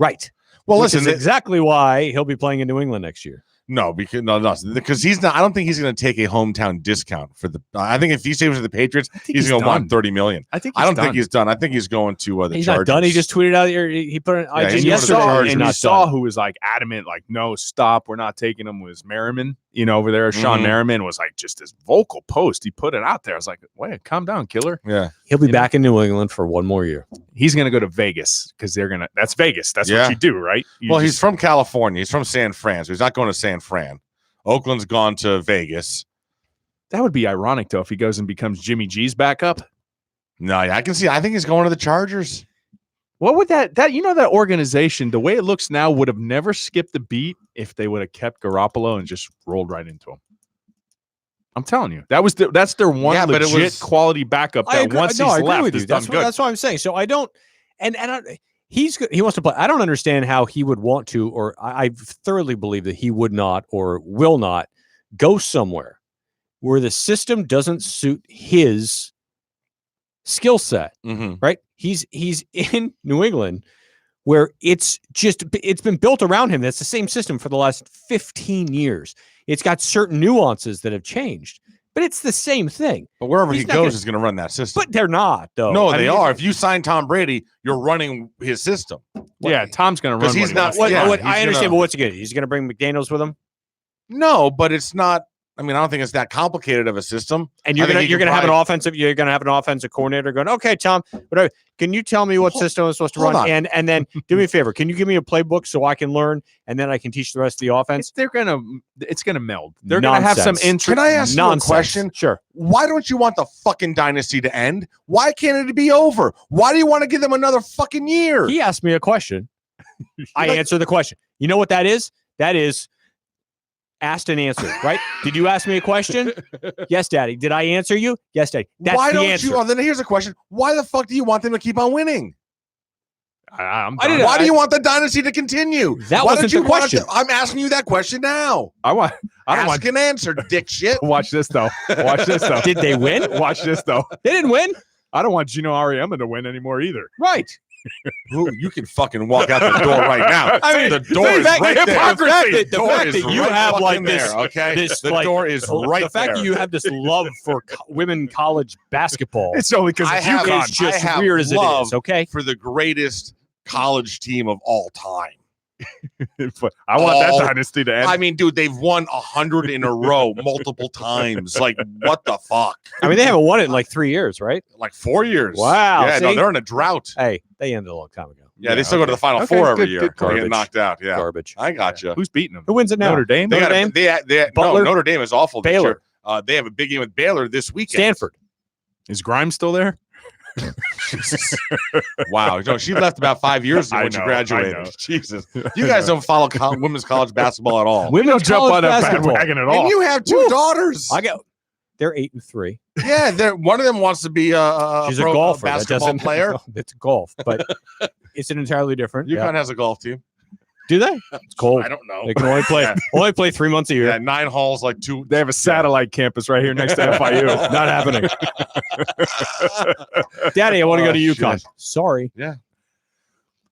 Right. Well, Which listen, is exactly why he'll be playing in New England next year. No, because he's not. I don't think he's going to take a hometown discount for the. I think if he stays with the Patriots, he's going to want $30 million. I don't think he's done. I think he's going to the He's Chargers. not done. He just tweeted out here. He put an IG yesterday. And you saw who was like adamant, like, no, stop, we're not taking him. Was Merriman, over there? Sean Merriman was like just this vocal post. He put it out there. I was like, wait, calm down, killer. Yeah, he'll be back in New England for one more year. He's going to go to Vegas because that's Vegas. That's what you do, right? He's from California. He's from San Fran, so he's not going to San Fran. Oakland's gone to Vegas. That would be ironic, though, if he goes and becomes Jimmy G's backup. No, I can see. I think he's going to the Chargers. What would that organization, the way it looks now, would have never skipped a beat if they would have kept Garoppolo and just rolled right into him. I'm telling you, that's their one legit quality backup. That once he's left, is done good. That's what I'm saying. So I don't, and he wants to play. I don't understand how he would want to, or I thoroughly believe that he would not or will not go somewhere where the system doesn't suit his skill set. Mm-hmm. Right? He's in New England where it's been built around him. That's the same system for the last 15 years. It's got certain nuances that have changed, but it's the same thing. But wherever he goes is going to run that system. But they're not, though. No, they are. If you sign Tom Brady, you're running his system. Tom's going to run. He's not. I understand, but what's he going to do? He's going to bring McDaniels with him? No, but it's not. I mean, I don't think it's that complicated of a system. And you're going to have an offensive coordinator going, okay, Tom, whatever. Can you tell me what system I'm supposed to run? And then do me a favor. Can you give me a playbook so I can learn and then I can teach the rest of the offense? It's gonna meld. They're going to have some interest. Can I ask you a question? Sure. Why don't you want the fucking dynasty to end? Why can't it be over? Why do you want to give them another fucking year? He asked me a question. I answered the question. You know what that is? That is asked and answered, right? Did you ask me a question? Yes, Daddy. Did I answer you? Yes, Daddy. That's Why the don't answer. you? Oh, then here's a question: why the fuck do you want them to keep on winning? Why do you want the dynasty to continue? That wasn't the question. I'm asking you that question now. I don't want an answer, dick shit. Watch this though. Did they win? Watch this though. They didn't win. I don't want Gino Auriemma to win anymore either. Right. Who you can fucking walk out the door right now. I mean, the door is right there. The fact that you have like this, this the like, door is right the fact there. that you have this love for women college basketball. It's only because I it's have- UConn. It's just I have weird as it love is. Okay. for the greatest college team of all time. I want that all- dynasty to end. I mean, dude, they've won 100 in a row multiple times. Like, what the fuck? I mean, they haven't won it in like 3 years, right? Like 4 years. Wow, Yeah, no, see? they're in a drought. Hey, they ended a long time ago. Yeah, they still go to the Final Okay, Four every good, year. good They get garbage. knocked out. Yeah, Garbage. I got you. Who's beating them? Who wins it now? Notre Dame. They Notre got Dame? no, Butler? Notre Dame is awful. This Baylor. year. They have a big game with Baylor this weekend. Stanford. Is Grimes still there? Wow, no, she left about 5 years ago I when she know, I graduated. know. Jesus, you guys don't follow women's college basketball at all. We don't jump on that basketball. bandwagon at And all. you have two daughters. They're 8-3. Yeah, one of them wants to be She's a pro golfer. That basketball doesn't- player. It's golf, but it's an entirely different. UConn has a golf team. Do they? It's cold. I don't know. They can only play Yeah. 3 months a year. Yeah, 9 halls, like 2. They have a satellite campus right here next to FIU. Not happening. Daddy, I want to go to Oh, UConn. shit. Sorry.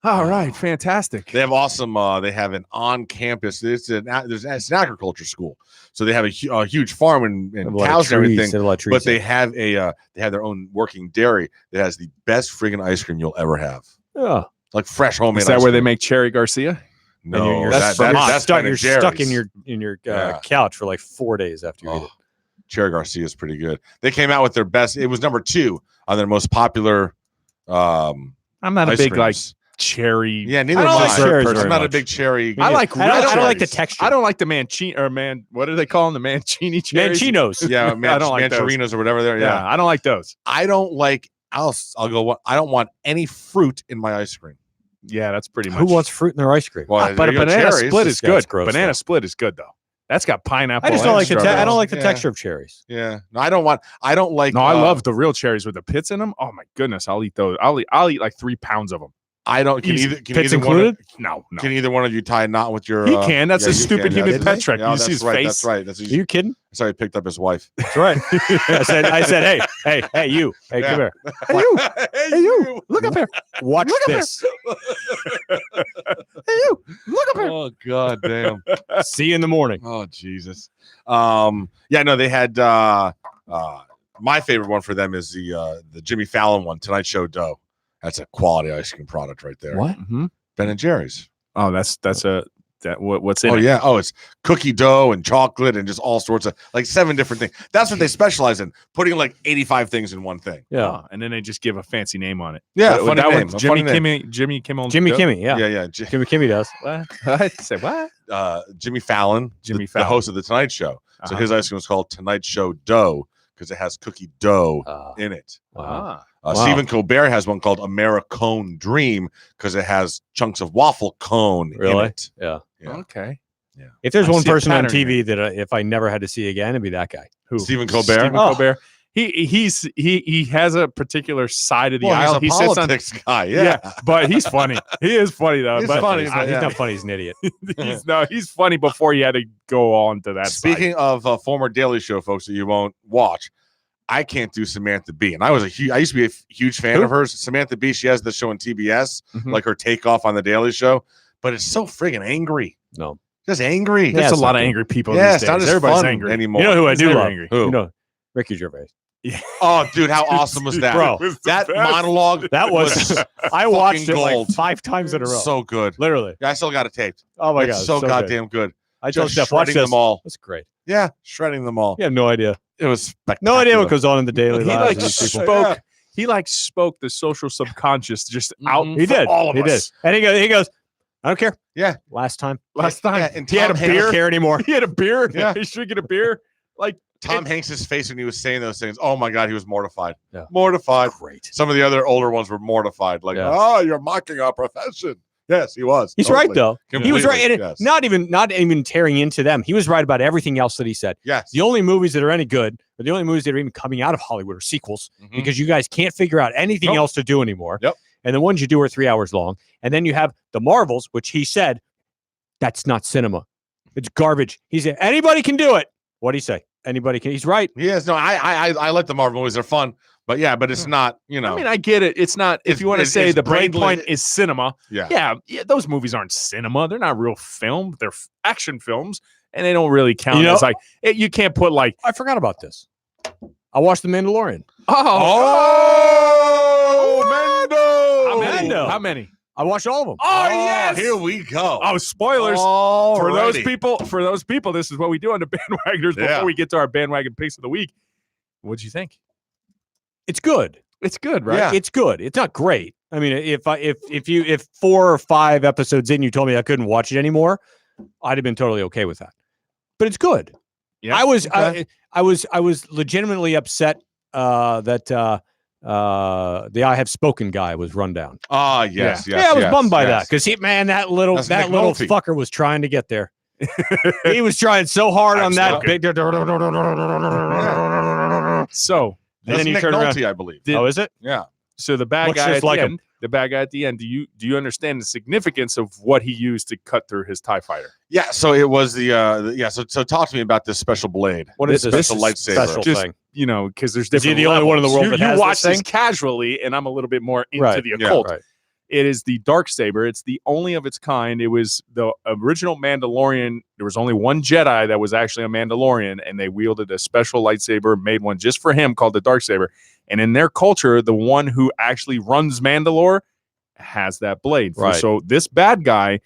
All right, fantastic. They have awesome. They have an on-campus. It's an agriculture school, so they have a huge farm and They have a lot of cows and trees. everything. They have a lot of trees. But they have they have their own working dairy that has the best friggin' ice cream you'll ever have, Oh. like fresh homemade. Is that ice where they cream. make Cherry Garcia? No, And you're that's stuck, Ben you're and stuck in Jerry's. your Yeah. couch for like 4 days after you eat Oh, it. Cherry Garcia is pretty good. They came out with their best. It was number 2 on their most popular. I'm not a ice big like creams. cherry. Yeah, neither I am don't I. like cherries I'm very not a much. big cherry. I like I don't like the cherries. texture. I don't like the mancini or man. What do they call them? The mancini cherries. Manchinos. Yeah, I don't like those. Manchurinos or whatever. There, Yeah, I don't like those. I don't like. I'll go. I don't want any fruit in my ice cream. Yeah, that's pretty much. Who wants fruit in their ice cream? Well, But a there you go, banana cherries. split is Yeah, it's good. gross, Banana though. split is good though. That's got pineapple. I just and don't like the. I strawberries. don't like the Yeah. texture of cherries. Yeah, no, I don't want. I don't like. No, I love the real cherries with the pits in them. Oh my goodness, I'll eat those. I'll eat like 3 pounds of them. I don't. Can Easy. either. Can Pits either one of, included? No. Can either one of you tie a knot with your? He can. That's a you stupid can. human That's- pet trick. Yeah, You see that's his right. face? That's right. That's Are you kidding? sorry. He picked up his wife. That's right. I said, hey, you, hey, Yeah. come here. Hey you, Hey, you, look up here. Watch Look at this. Hey you, look up here. Oh god damn. See you in the morning. Oh Jesus. Yeah. No, they had. My favorite one for them is the Jimmy Fallon one, Tonight Show Dough. That's a quality ice cream product right there. What? Mhm. Ben and Jerry's. Oh, that's what's in Oh it? yeah. Oh, it's cookie dough and chocolate and just all sorts of like 7 different things. That's what they specialize in, putting like 85 things in one thing. Yeah. Oh, and then they just give a fancy name on it. Yeah, That- funny that name, one, a Jimmy funny name. Kimmel. Jimmy Kimmel. Jimmy Dough? Kimmel. Yeah. Yeah. Jimmy Kimmel does. What? Say what? Jimmy Fallon, Jimmy the Fallon. host of the Tonight Show. So Uh-huh. his ice cream is called Tonight Show Dough because it has cookie dough Oh, in it. wow. Ah. Wow. Stephen Colbert has one called Americone Dream because it has chunks of waffle cone in Really? it. Yeah. Yeah. Okay. If there's I one see a person on pattern TV that if I never had to see again, it'd be that guy. Who? Stephen Colbert? Stephen Oh. Colbert. He has a particular side of the Well, aisle. He he's a sits on. politics guy. Yeah. Yeah. But he's funny. He is funny though. He's but funny, He's, but he's yeah. not funny. He's an idiot. he's funny before he had to go on to that. Speaking of former Daily Show folks that you won't watch, I can't do Samantha Bee, and I used to be a huge fan Who? of hers. Samantha Bee, she has the show on TBS, Mhm. like her takeoff on the Daily Show, but it's so friggin' angry. No. Just angry. Yeah, There's a it's lot not of good. angry people Yeah, these it's days. not as Everybody's fun angry. anymore. You know who I He's do never love? angry. Who? You know, Ricky Gervais. Oh, dude, how awesome was that? Bro, was the that best. monologue That was I watched it like gold. 5 times in a row. so good. Literally. I still got it taped. Oh my It's god. so good. goddamn good. I told Just Steph, watch shredding this. them all. That's great. Yeah, shredding them all. You have no idea. It was spectacular. No idea what goes on in the daily He lives like of these people. spoke. Yeah. He like spoke the social subconscious just out. Mhm. He for did. all of he us. did. And he goes, I don't care. Yeah. Last time. Last time Yeah, and he had a Tom I don't beer. care anymore. He had a beer. Yeah. He's drinking a beer. Like Tom Hanks's face when he was saying those things. Oh my God, he was mortified. Yeah. Mortified. Great. Some of the other older ones were mortified. Like, Yeah. oh, you're mocking our profession. Yes, he was. He's Totally. right though. He was Completely, right. And yes. not even tearing into them. He was right about everything else that he said. Yes. The only movies that are any good, or the only movies that are even coming out of Hollywood are sequels Mhm. because you guys can't figure out anything Nope. else to do anymore. Yep. And the ones you do are 3 hours long. And then you have the Marvels, which he said, that's not cinema. It's garbage. He said, anybody can do it. What'd he say? anybody can. He's right. Yes, no, I like the Marvel movies. They're fun, but it's not. I mean, I get it. It's not. If you want to say the brain point is cinema, yeah, those movies aren't cinema. They're not real film. They're action films, and they don't really count as like. You can't put like. I forgot about this. I watched The Mandalorian. Mando. How many? I watched all of them. Oh yes. Here we go. Oh, spoilers for those people. For those people, this is what we do on the bandwagoners before we get to our bandwagon picks of the week. What'd you think? It's good. It's good, right? Yeah. It's good. It's not great. I mean, if 4 or 5 episodes in, you told me I couldn't watch it anymore, I'd have been totally okay with that. But it's good. Yeah. I was legitimately upset that the I Have Spoken guy was run down. Yes. I was bummed by that because that little fucker was trying to get there. He was trying so hard on that big. So and then you turn around. I believe. Is it? Yeah. So the bad guy at the end. The bad guy at the end. Do you understand the significance of what he used to cut through his TIE fighter? Yeah. So it was So talk to me about this special blade. What is this special lightsaber? Thing? Because there's different. Is he the only one in the world that has watch this this casually, and I'm a little bit more into the occult. Right. It is the Darksaber. It's the only of its kind. It was the original Mandalorian. There was only one Jedi that was actually a Mandalorian, and they wielded a special lightsaber, made one just for him called the Darksaber. And in their culture, the one who actually runs Mandalore has that blade. Right. So this bad guy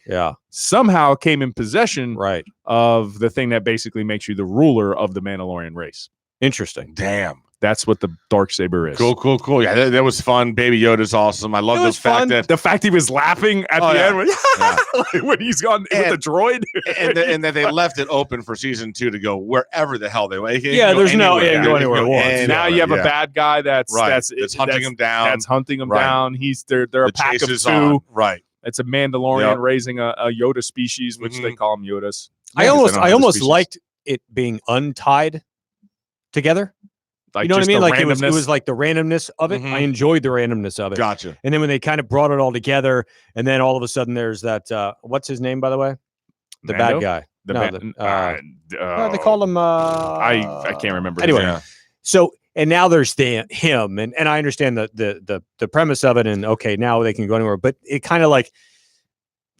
somehow came in possession of the thing that basically makes you the ruler of the Mandalorian race. Interesting. Damn. That's what the Darksaber is. Cool. Yeah, that was fun. Baby Yoda's awesome. I love the fact he was laughing at the end when he's gone with the droid, and that they left it open for season 2 to go wherever the hell they went. There's no go anywhere. Now you have a bad guy that's hunting him down. That's hunting him down. They're a pack of 2. On. Right. It's a Mandalorian raising a Yoda species, which they call them Yodas. I almost liked it being untied together. Like, you know what I mean? Like it was like the randomness of it. I enjoyed the randomness of it. Gotcha. And then when they kind of brought it all together, and then all of a sudden there's that what's his name, by the way? The Mando? bad guy. They call him I can't remember. Anyway. So and now there's him and I understand the premise of it, and okay, now they can go anywhere, but it kind of like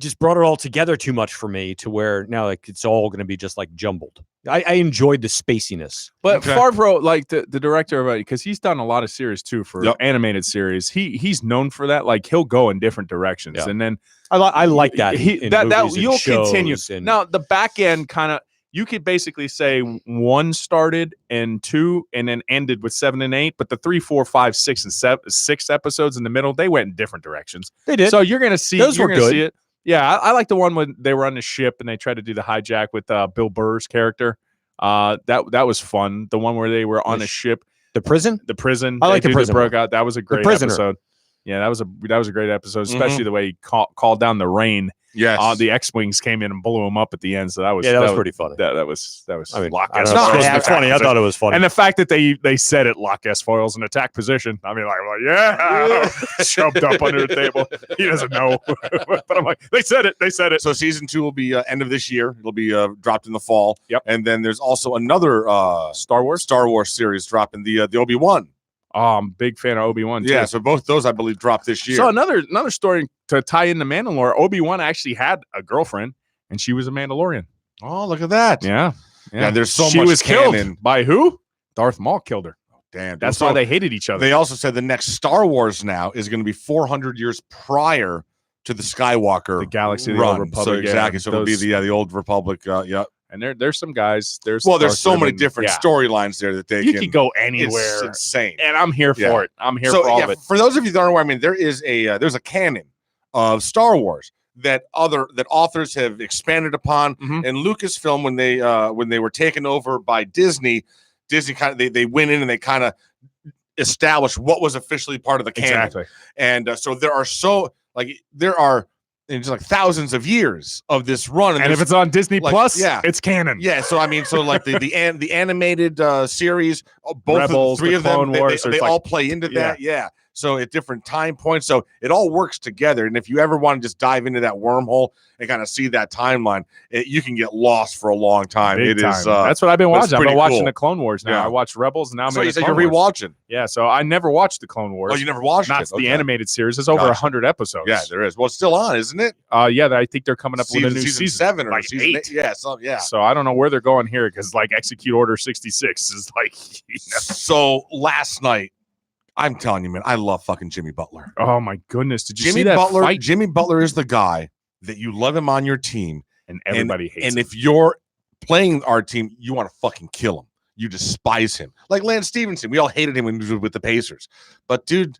just brought it all together too much for me to where now like it's all going to be just like jumbled. I enjoyed the spaciness. But Favreau, like the director of it, because he's done a lot of series too for animated series. He's known for that. Like he'll go in different directions, and then I like that. That you'll continue. Now the back end kind of you could basically say 1 started and 2 and then ended with 7 and 8, but the 3, 4, 5, 6 and 7, 6 episodes in the middle they went in different directions. They did. So you're gonna see those were good. See it. Yeah, I like the one when they were on the ship and they tried to do the hijack with Bill Burr's character. That was fun. The one where they were on a ship, the prison. I like the prison. Broke out. That was a great episode. Yeah, that was a great episode, especially the way he called down the rain. Yes, the X-wings came in and blew him up at the end. So that was pretty funny. That was. I mean, it's not funny. I thought it was funny, and the fact that they said it, lock S foils in attack position. I mean, like shoved up under the table. He doesn't know, but I'm like, they said it. So season 2 will be end of this year. It'll be dropped in the fall. Yep. And then there's also another Star Wars series dropping the Obi-Wan. I'm big fan of Obi-Wan too. Yeah, so both those I believe dropped this year. So another story to tie in the Mandalore. Obi-Wan actually had a girlfriend, and she was a Mandalorian. Oh, look at that! Yeah. There's so much. She was canon. killed by who? Darth Maul killed her. Damn, that's why they hated each other. They also said the next Star Wars now is going to be 400 years prior to the Skywalker, the Galaxy of the run. Old Republic. So exactly, so it'll be the Old Republic. And there's some guys. There's so many different storylines there that you can go anywhere. It's insane, and I'm here for it. I'm here for all of it. For those of you that aren't aware, I mean, there's a canon of Star Wars that authors have expanded upon. Mm-hmm. And Lucasfilm, when they were taken over by Disney kind of they went in and they kind of established what was officially part of the canon. Exactly. And so there are just like thousands of years of this run, and if it's on Disney Plus, it's canon. Yeah, so I mean, so like the animated series, both Rebels, of the 3 of them, Wars, they all play into that. Yeah. So at different time points. So it all works together. And if you ever want to just dive into that wormhole and kind of see that timeline, you can get lost for a long time. Big time. That's what I've been watching. I've been watching the Clone Wars now. Yeah. I watched Rebels, and now I'm so in you the said you're Clone Wars. rewatching. Yeah, so I never watched the Clone Wars. Oh, you never watched Not it? the animated series. There's over 100 episodes. Yeah, there is. Well, it's still on, isn't it? Yeah, I think they're coming up with a new season 7 or like season 8. 8. Yeah, yeah. So I don't know where they're going here because like Execute Order 66 is like. So last night, I'm telling you, man, I love fucking Jimmy Butler. Oh my goodness! Did you Jimmy see that Butler? fight? Jimmy Butler is the guy that you love him on your team, And everybody hates And him. if you're playing our team, you want to fucking kill him. You despise him, like Lance Stevenson. We all hated him when he was with the Pacers, but dude,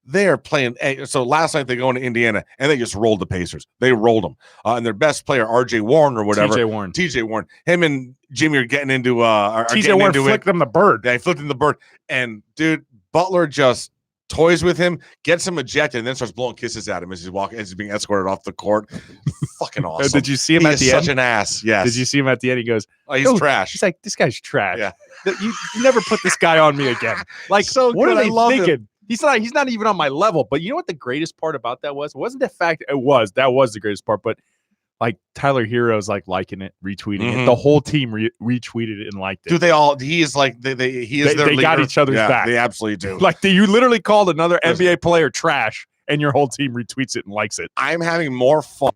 they are playing. So last night they go into Indiana and they just rolled the Pacers. They rolled them, and their best player, R.J. Warren or whatever, T.J. Warren. Him and Jimmy are getting into. T.J. Warren flicked him the bird. They flipped him the bird, and dude, Butler just toys with him, gets him ejected, and then starts blowing kisses at him as he's being escorted off the court. Fucking awesome. Did you see him at the end? Such an ass. Yes. Did you see him at the end? He goes, "Oh, he's trash." He's like, "This guy's trash. Yeah. You never put this guy on me again." Like, so what good. are they I love thinking? him. He's not even on my level. But you know what the greatest part about that was? It wasn't the fact that was the greatest part, but like Tyler Hero's like liking it, retweeting it. The whole team retweeted it and liked it. Do they all? He is like he is their they leader. got each other's back. They absolutely do. Like you literally called another NBA player trash, and your whole team retweets it and likes it. I'm having more fun.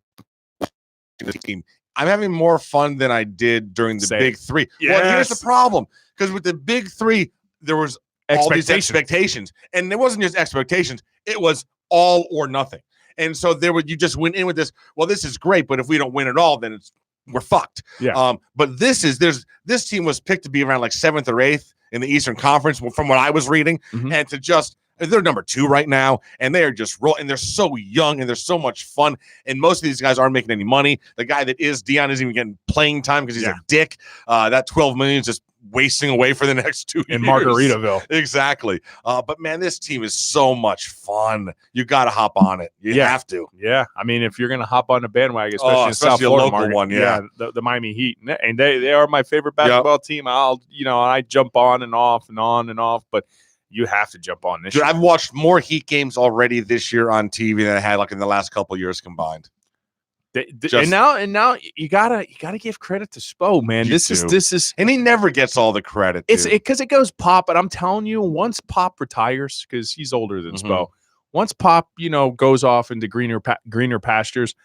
I'm having more fun than I did during the Big Three. Yes. Well, here's the problem, because with the Big Three, there was all these expectations, and it wasn't just expectations; it was all or nothing. And so you just went in with this. Well, this is great, but if we don't win at all, then we're fucked. Yeah. But this team was picked to be around like 7th or 8th in the Eastern Conference, from what I was reading, and they're number 2 right now, and they are just and they're so young and they're so much fun. And most of these guys aren't making any money. The guy that is Dion isn't even getting playing time because he's a dick. That $12 million is just wasting away for the next 2 years in Margaritaville. Exactly. But man, this team is so much fun. You got to hop on it. You have to. Yeah. I mean, if you're going to hop on the bandwagon, especially in South Florida, local one, the Miami Heat, and they are my favorite basketball team. I jump on and off and on and off, but you have to jump on this. Dude, I've watched more Heat games already this year on TV than I had like in the last couple of years combined. And now you gotta give credit to Spo, man. This is, and he never gets all the credit. It's because it goes Pop, but I'm telling you, once Pop retires, because he's older than Spo, once Pop goes off into greener pastures,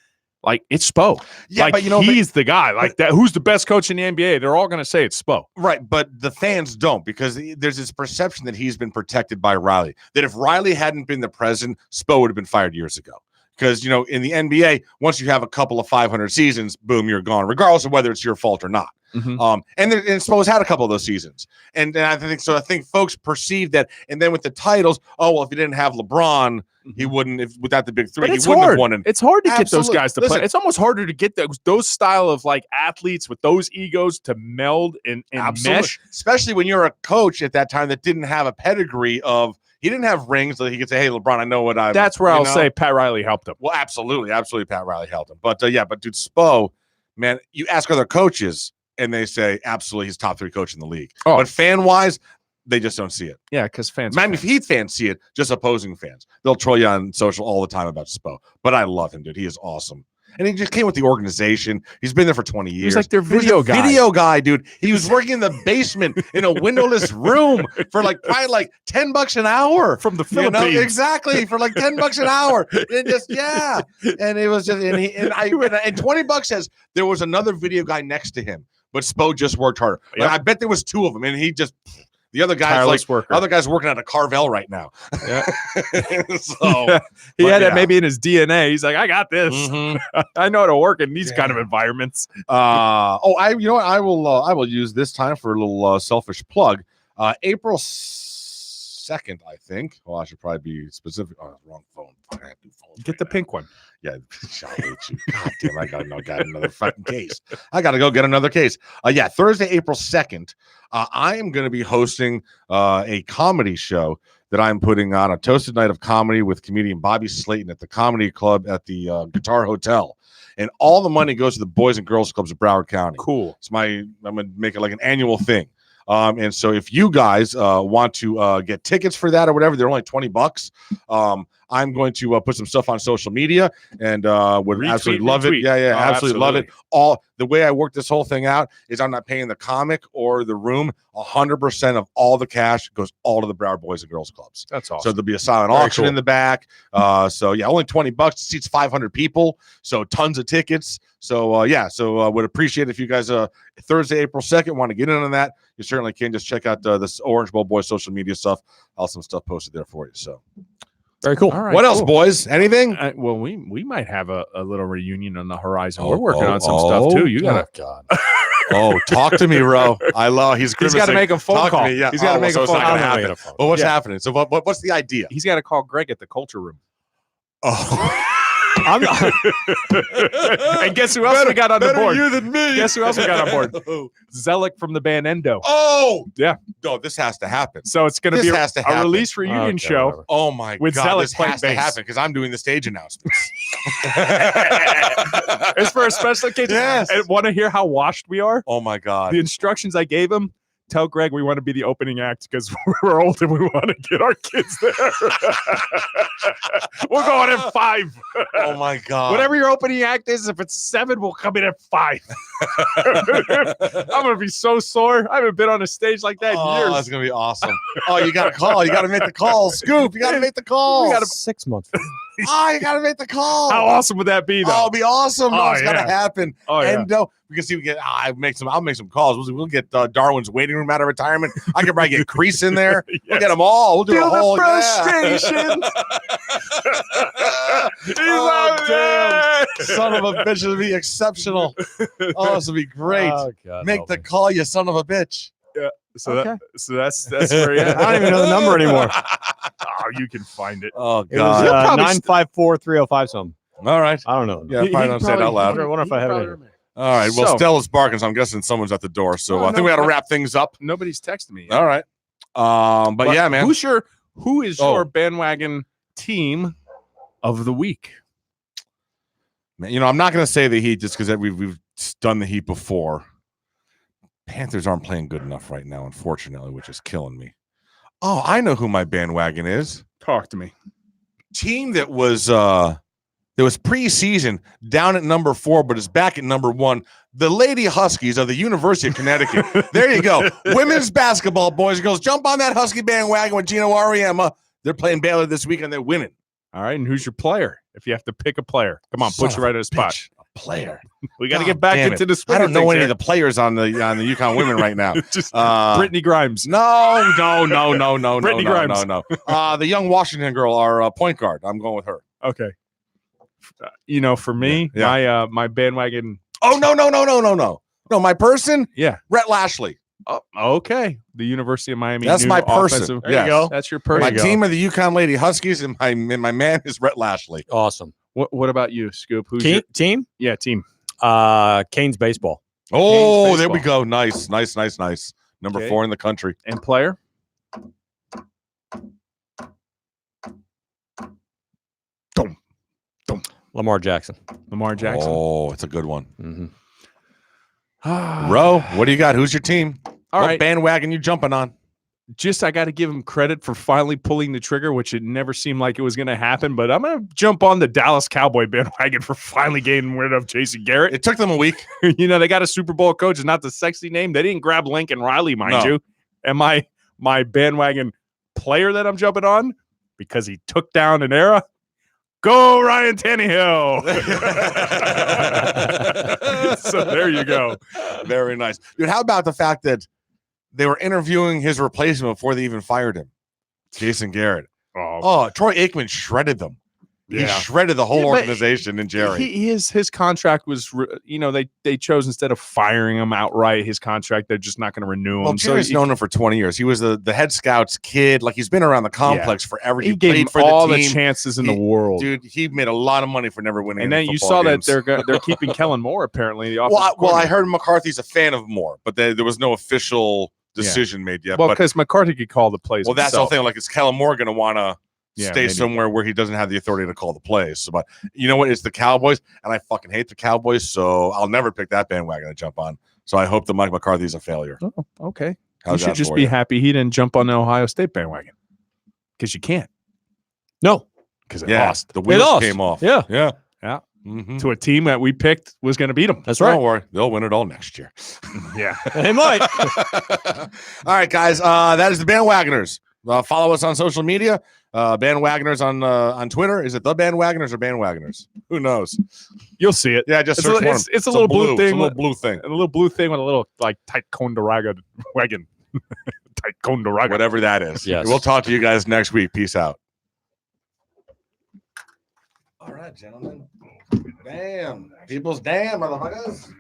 like it's Spo. Yeah, like, but he's the guy. Like that. Who's the best coach in the NBA? They're all gonna say it's Spo. Right, but the fans don't, because there's this perception that he's been protected by Riley. That if Riley hadn't been the president, Spo would have been fired years ago. Because, in the NBA, once you have a couple of 500 seasons, boom, you're gone, regardless of whether it's your fault or not. And Spo's had a couple of those seasons. And I think so. I think folks perceive that. And then with the titles, if he didn't have LeBron, he wouldn't, without the Big Three, he wouldn't have won. It's hard to get those guys to play. It's almost harder to get those style of like athletes with those egos to meld and mesh. Especially when you're a coach at that time that didn't have a pedigree of, he didn't have rings so he could say, "Hey, LeBron, I know what I'm." That's where I'll say Pat Riley helped him. Well, absolutely, Pat Riley helped him. But dude, Spo, man, you ask other coaches and they say absolutely he's top 3 coach in the league. But fan wise, they just don't see it. Yeah, because Miami Heat fans see it, just opposing fans. They'll troll you on social all the time about Spo. But I love him, dude. He is awesome. And he just came with the organization. He's been there for 20 years. He's like their video guy. Video guy, dude. He was working in the basement in a windowless room for probably like $10 an hour from the Philippines. Exactly, for like $10 an hour. And just and it was just and $20 says there was another video guy next to him, but Spo just worked harder. Like, I bet there was 2 of them, and he just. The other guy's other guy's working at a Carvel right now. Yeah. So he had it maybe in his DNA. He's like, I got this. I know how to work in these kind of environments. I will use this time for a little selfish plug. April 2nd, I think. Well, I should probably be specific. Oh, wrong phone. Get the pink one. Yeah, I hate you. God damn, I got another fucking case. I gotta go get another case. Thursday, April 2nd. I am going to be hosting a comedy show that I'm putting on, a Toasted Night of Comedy with comedian Bobby Slayton at the Comedy Club at the Guitar Hotel. And all the money goes to the Boys and Girls Clubs of Broward County. Cool. I'm going to make it like an annual thing. And so if you guys want to get tickets for that or whatever, they're only $20. I'm going to put some stuff on social media and would absolutely love it. Yeah, absolutely love it. All the way I work this whole thing out is I'm not paying the comic or the room. 100% of all the cash goes all to the Broward Boys and Girls Clubs. That's awesome. So there'll be a silent auction in the back. So yeah, only $20 seats 500 people. So tons of tickets. So would appreciate if you guys Thursday, April 2nd want to get in on that. You certainly can. Just check out this Orange Bowl Boys social media stuff. I'll have some stuff posted there for you. So. Very cool. All right, what else, boys? Anything? Well, we might have a little reunion on the horizon. We're working on some stuff too. You gotta. God. Talk to me, bro. I love. He's got to make a phone call. Yeah. He's got to make a phone call. Well, what's happening? So what's the idea? He's got to call Greg at the Culture Room. Oh. I'm not. And guess who else we got on the board? You than me. Guess who else we got on board? Zellick from the band Endo. Oh, yeah. No, this has to happen. So it's going to be a release reunion show. Whatever. Oh my with God, Zellick this has to happen because I'm doing the stage announcements. It's for a special occasion. Yes. And want to hear how washed we are? Oh my God. The instructions I gave him. Tell Greg we want to be the opening act because we're old and we want to get our kids there. We'll go on at 5. Oh my God. Whatever your opening act is, if it's 7, we'll come in at 5. I'm gonna be so sore. I haven't been on a stage like that in years. That's gonna be awesome. You got to call. You got to make the call. Scoop. You got to make the call. We got 6 months. You got to make the call. How awesome would that be, though? It'll be awesome. It's gonna happen. And we can see. We get. I'll make some calls. We'll get Darwin's waiting room out of retirement. I can probably get Crease in there. Yes. We'll get them all. We'll do Feel a whole frustration. Damn. Son of a bitch, it'll be exceptional. This will be great. Oh, God, make the call, you son of a bitch. So that's where you're at. I don't even know the number anymore. You can find it. Oh It was God. 954-305 something. All right. I don't know. Yeah, probably don't say it out loud. I wonder if I have it. In. All right. Well, So- Stella's barking, so I'm guessing someone's at the door. So I think we got to wrap things up. Nobody's texted me yet. All right. But yeah, man. Who is your bandwagon team of the week? Man, I'm not going to say the Heat just because we've done the Heat before. Panthers aren't playing good enough right now, unfortunately, which is killing me. Oh, I know who my bandwagon is. Talk to me. Team that was preseason down at number 4, but is back at number 1. The Lady Huskies of the University of Connecticut. There you go. Women's basketball, boys and girls. Jump on that Husky bandwagon with Gino Auriemma. They're playing Baylor this week and they're winning. All right, and who's your player? If you have to pick a player, come on, put you right at a spot. Bitch, a player. We got to get back into the swing. I don't know any of the players on the UConn women right now. Just Brittany Grimes. No. Brittany Grimes. No. The young Washington girl, our point guard. I'm going with her. Okay. For me, my bandwagon. Oh no. No, my person. Yeah, Rhett Lashley. Oh, okay. The University of Miami. That's my person. There you go. That's your person. My team are the UConn Lady Huskies, and my man is Rhett Lashley. Awesome. What about you, Scoop? Who's team? Yeah, team. Canes baseball. Oh, Canes there we baseball. go. Nice. Number 4 in the country. And player? Lamar Jackson. Lamar Jackson. Oh, it's a good one. Mm-hmm. Ro, what do you got? Who's your team? All what right. bandwagon you jumping on? I got to give him credit for finally pulling the trigger, which it never seemed like it was going to happen. But I'm going to jump on the Dallas Cowboy bandwagon for finally getting rid of Jason Garrett. It took them a week. They got a Super Bowl coach. It's not the sexy name. They didn't grab Lincoln Riley, mind you. And my bandwagon player that I'm jumping on, because he took down an era, go Ryan Tannehill. So there you go. Very nice. Dude, how about the fact that they were interviewing his replacement before they even fired him? Jason Garrett. Oh, Troy Aikman shredded them. He shredded the whole organization and Jerry. His contract was, they chose instead of firing him outright, his contract, they're just not going to renew him. Well, Jerry's known him for 20 years. He was the head scout's kid. Like, he's been around the complex forever. He gave him for all the the chances in the world. Dude, he made a lot of money for never winning. And then you saw that they're keeping Kellen Moore, apparently. The well, I heard McCarthy's a fan of Moore, but there was no official decision made yet. Well, because McCarthy could call the plays. Well, that's the whole thing. Like, is Kellen Moore going to want to stay maybe somewhere where he doesn't have the authority to call the plays? So, but you know what? It's the Cowboys, and I fucking hate the Cowboys, so I'll never pick that bandwagon to jump on. So I hope that Mike McCarthy's a failure. Oh, okay. How's you should that just for be you? happy he didn't jump on the Ohio State bandwagon because you can't. No. Because it Yeah, lost the wheels lost. came off. Yeah. Yeah. Yeah. Mhm. to a team that we picked was going to beat them. That's right. Don't worry. They'll win it all next year. Yeah. They might. All right, guys. That is the Bandwagoners. Follow us on social media. Bandwagoners on Twitter. Is it the Bandwagoners or Bandwagoners? Who knows? You'll see it. Yeah, just It's search a- for it's- them. it's a little blue thing It's a little with- blue thing. A little blue thing with a little like Ticonderoga wagon. Ticonderoga. Whatever that is. Yes. We'll talk to you guys next week. Peace out. All right, gentlemen. Damn. People's damn, motherfuckers.